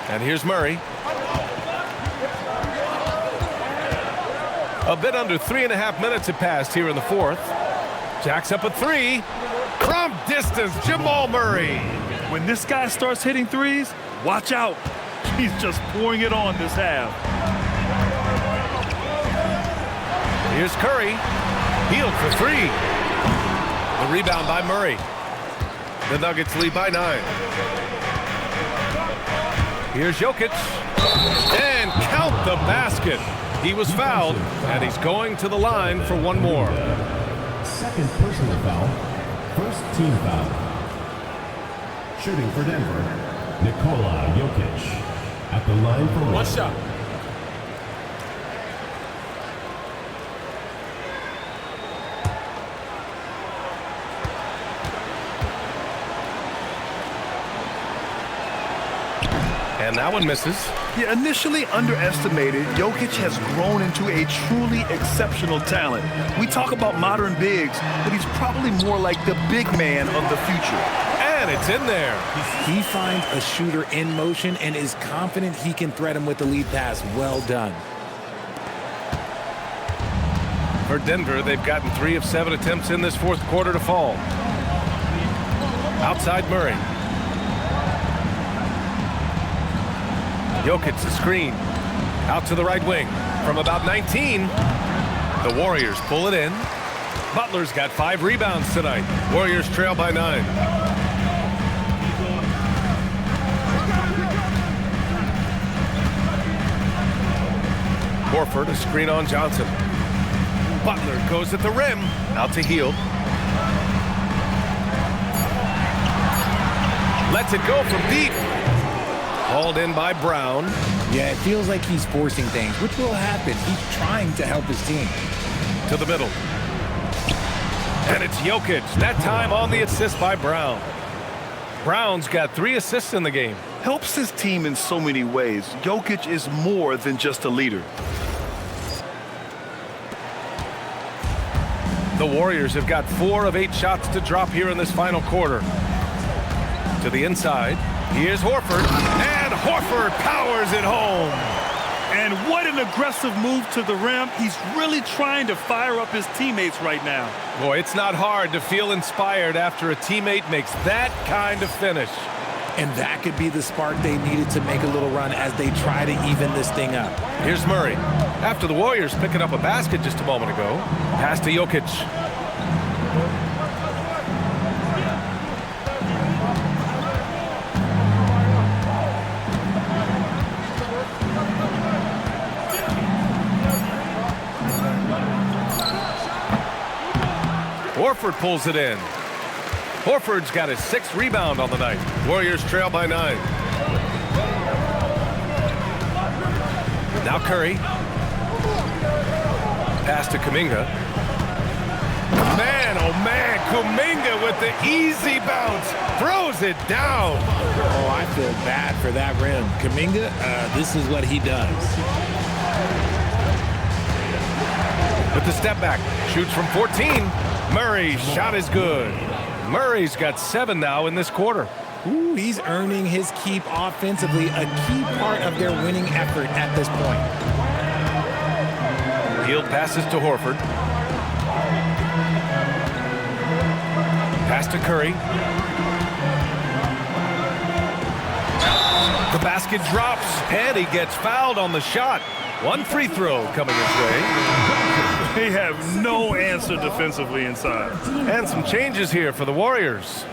And here's Murray. A bit under 3.5 minutes have passed here in the 4th. Jacks up a 3. From distance, Jamal Murray. When this guy starts hitting threes, watch out. He's just pouring it on this half. Here's Curry. Hield for 3. The rebound by Murray. The Nuggets lead by 9. Here's Jokić. And count the basket. He was fouled, and he's going to the line for one more. Second personal foul. First team foul. Shooting for Denver, Nikola Jokić. at the line for one. One shot. And that one misses. Yeah, initially underestimated, Jokić has grown into a truly exceptional talent. We talk about modern bigs, but he's probably more like the big man of the future. And it's in there. He finds a shooter in motion and is confident he can thread him with the lead pass. Well done. For Denver, they've gotten 3 of 7 attempts in this fourth quarter to fall. Outside Murray. Jokić the screen. Out to the right wing. From about 19. The Warriors pull it in. Butler's got 5 rebounds tonight. Warriors trail by 9. Horford, a screen on Johnson. Butler goes at the rim. Out to Hield. Lets it go from deep. Hauled in by Brown. Yeah, it feels like he's forcing things, which will happen. He's trying to help his team. To the middle. And it's Jokić. That time on the assist by Brown. Brown's got 3 assists in the game. Helps his team in so many ways. Jokić is more than just a leader. The Warriors have got 4 of 8 shots to drop here in this final quarter. To the inside. Here's Horford. And Horford powers it home. And what an aggressive move to the rim. He's really trying to fire up his teammates right now. Boy, it's not hard to feel inspired after a teammate makes that kind of finish. And that could be the spark they needed to make a little run as they try to even this thing up. Here's Murray. After the Warriors picking up a basket just a moment ago. Pass to Jokić. Horford pulls it in. Horford's got his 6th rebound on the night. Warriors trail by 9. Now Curry. Pass to Kuminga. Man, oh man, Kuminga with the easy bounce. Throws it down. Oh, I feel bad for that rim. Kuminga, this is what he does. With the step back. Shoots from 14. Murray's shot is good. Murray's got 7 now in this quarter. Ooh, he's earning his keep offensively, a key part of their winning effort at this point. Hield passes to Horford. Pass to Curry. The basket drops, and he gets fouled on the shot. 1 free throw coming his way. They have no answer defensively inside. And some changes here for the Warriors.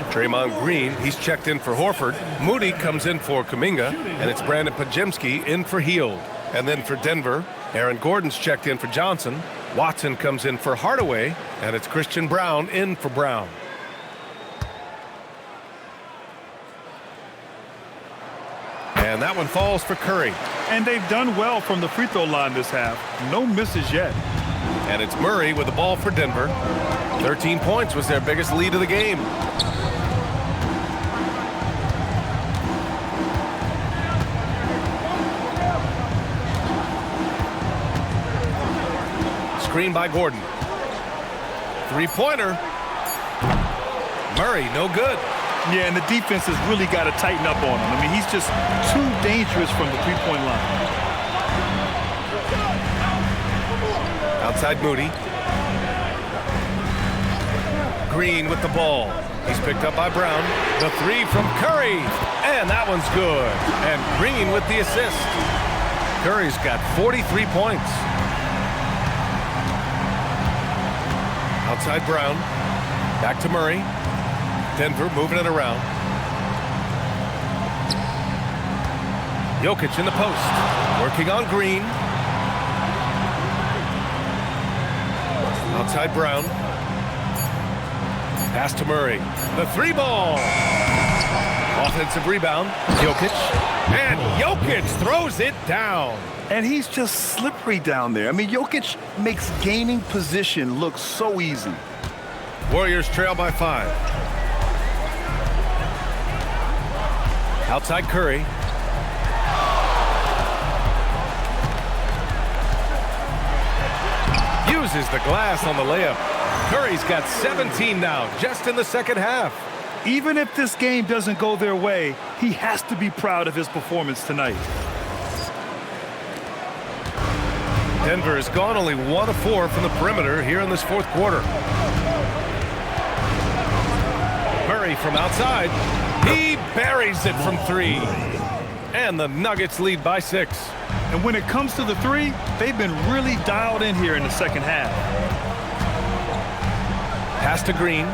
Draymond Green, he's checked in for Horford. Moody comes in for Kuminga, and it's Brandon Podziemski in for Hield. And then for Denver, Aaron Gordon's checked in for Johnson. Watson comes in for Hardaway, and it's Christian Brown in for Brown. And that one falls for Curry. And they've done well from the free throw line this half. No misses yet. And it's Murray with the ball for Denver. 13 points was their biggest lead of the game. Screen by Gordon. 3-pointer. Murray, no good. Yeah, and the defense has really got to tighten up on him. I mean, he's just too dangerous from the three-point line. Outside Moody. Green with the ball. He's picked up by Brown. The 3 from Curry. And that one's good. And Green with the assist. Curry's got 43 points. Outside Brown. Back to Murray. Denver moving it around. Jokić in the post. Working on Green. Outside Brown. Pass to Murray. The 3 ball. Offensive rebound. Jokić. And Jokić throws it down. And he's just slippery down there. I mean, Jokić makes gaining position look so easy. Warriors trail by 5. Outside Curry. Uses the glass on the layup. Curry's got 17 now, just in the second half. Even if this game doesn't go their way, he has to be proud of his performance tonight. Denver has gone only 1 of 4 from the perimeter here in this fourth quarter. Murray from outside. He buries it from 3. And the Nuggets lead by 6. And when it comes to the 3, they've been really dialed in here in the second half. Pass to Green.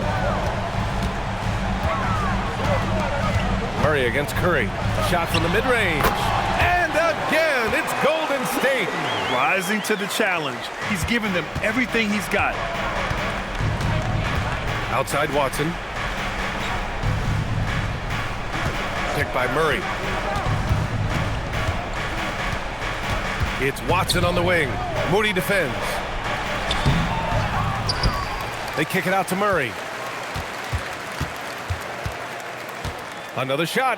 Murray against Curry. Shot from the mid-range. And again, it's Golden State. Rising to the challenge. He's given them everything he's got. Outside Watson. Picked by Murray. It's Watson on the wing. Moody defends. They kick it out to Murray. Another shot.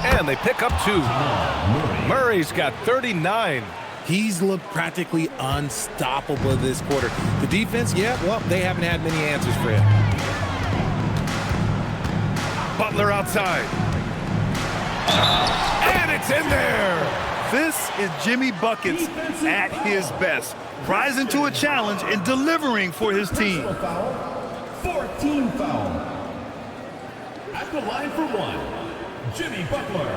And they pick up 2. Murray's got 39. He's looked practically unstoppable this quarter. The defense, yeah, well, they haven't had many answers for him. Butler outside. And it's in there. This is Jimmy Buckets at his best, rising to a challenge and delivering for his team. 14 foul. At the line for 1, Jimmy Butler.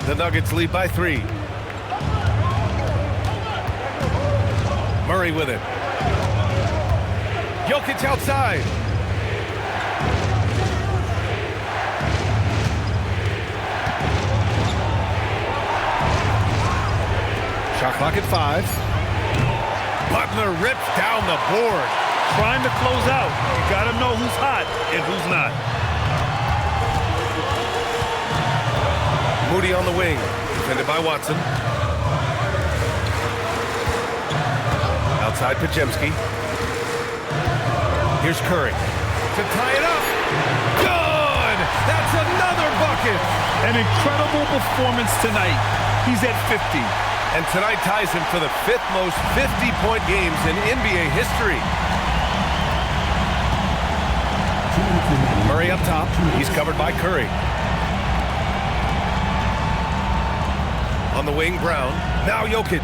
The Nuggets lead by 3. Murray with it. Jokić outside. Shot clock at 5. Butler rips down the board. Trying to close out. You got to know who's hot and who's not. Moody on the wing, defended by Watson. Outside Podziemski. Here's Curry to tie it up. Good! That's another bucket! An incredible performance tonight. He's at 50. And tonight ties him for the 5th most 50-point games in NBA history. Murray up top. He's covered by Curry. On the wing, Brown. Now Jokić.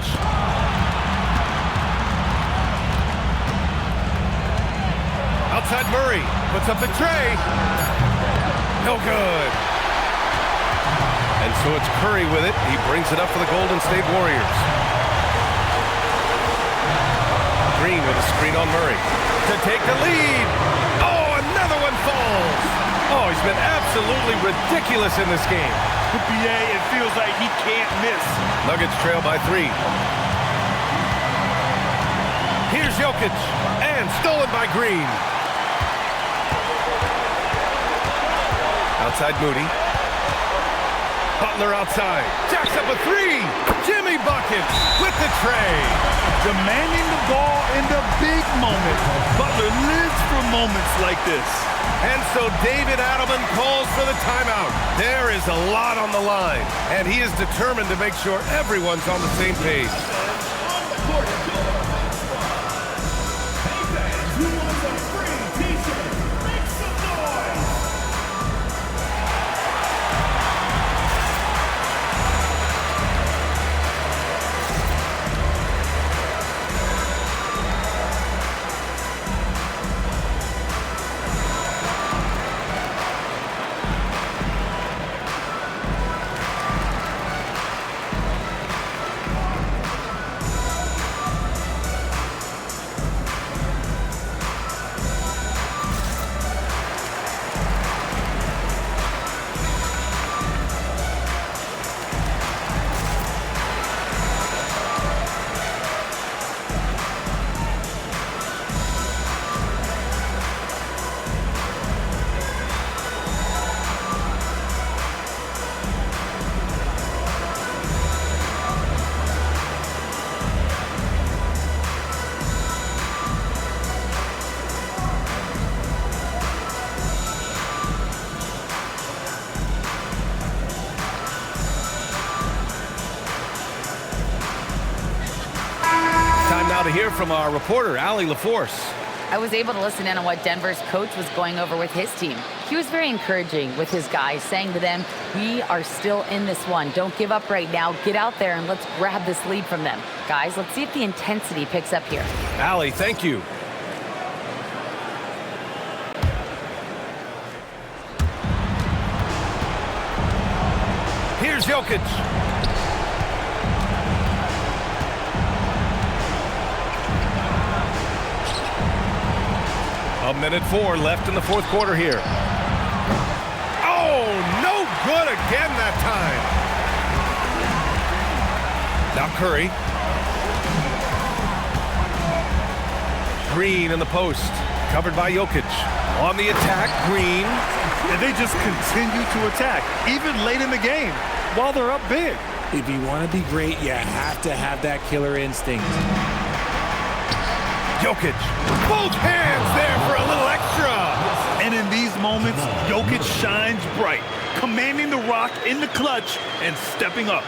Outside Murray. Puts up the tray. No good. And so it's Curry with it. He brings it up for the Golden State Warriors. Green with a screen on Murray. To take the lead. Oh, another one falls. Oh, he's been absolutely ridiculous in this game. BA, it feels like he can't miss. Nuggets trail by 3. Here's Jokić, and stolen by Green. Outside Moody. Butler outside. Jacks up a 3. Jimmy Buckets with the tray. Demanding the ball in the big moment. Butler lives for moments like this. And so David Adelman calls for the timeout. There is a lot on the line, and he is determined to make sure everyone's on the same page. from our reporter, Allie LaForce. I was able to listen in on what Denver's coach was going over with his team. He was very encouraging with his guys, saying to them, we are still in this one. Don't give up right now. Get out there and let's grab this lead from them. Guys, let's see if the intensity picks up here. Allie, thank you. Here's Jokić. A minute 4 left in the fourth quarter here. Oh, no good again that time. Now Curry. Green in the post, covered by Jokić. On the attack, Green. And they just continue to attack, even late in the game, while they're up big. If you want to be great, you have to have that killer instinct. Jokić, both hands there for a little extra. And in these moments, Jokić shines bright, commanding the rock in the clutch and stepping up.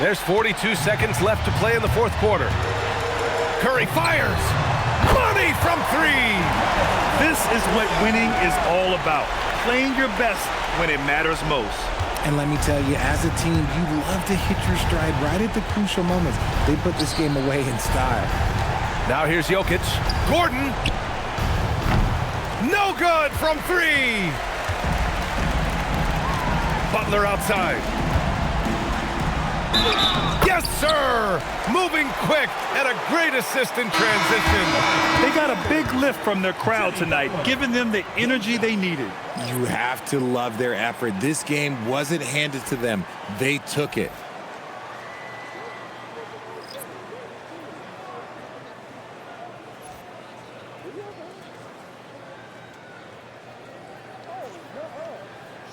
There's 42 seconds left to play in the fourth quarter. Curry fires. Money from 3. This is what winning is all about. Playing your best when it matters most. And let me tell you, as a team, you love to hit your stride right at the crucial moments. They put this game away in style. Now here's Jokić. Gordon. No good from 3. Butler outside. Yes, sir! Moving quick and a great assist in transition. They got a big lift from their crowd tonight, giving them the energy they needed. You have to love their effort. This game wasn't handed to them. They took it.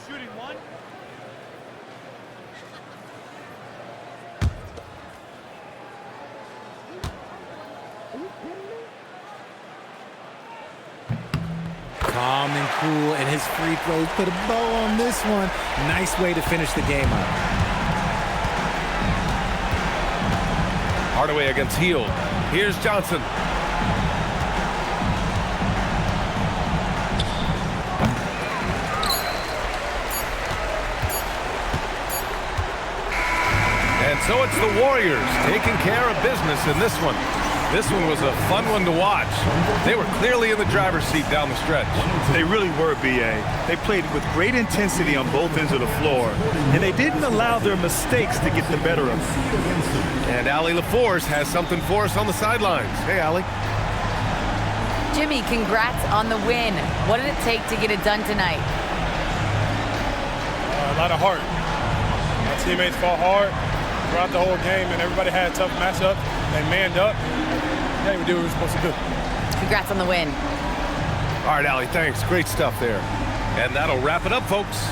Shooting one. Calm and cool, and his free throws put a bow on this one. Nice way to finish the game up. Hardaway against Hield. Here's Johnson. And so it's the Warriors taking care of business in this one. This one was a fun one to watch. They were clearly in the driver's seat down the stretch. They really were, B.A. They played with great intensity on both ends of the floor, and they didn't allow their mistakes to get the better of them. And Allie LaForce has something for us on the sidelines. Hey, Allie. Jimmy, congrats on the win. What did it take to get it done tonight? A lot of heart. My teammates fought hard throughout the whole game, and everybody had a tough matchup. They manned up. Yeah, we did what we were supposed to do. Congrats on the win. All right, Allie, thanks. Great stuff there. And that'll wrap it up, folks.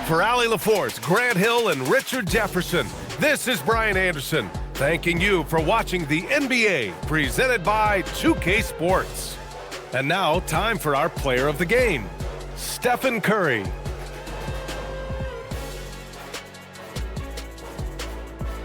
For Allie LaForce, Grant Hill, and Richard Jefferson, this is Brian Anderson, thanking you for watching the NBA, presented by 2K Sports. And now, time for our player of the game, Stephen Curry.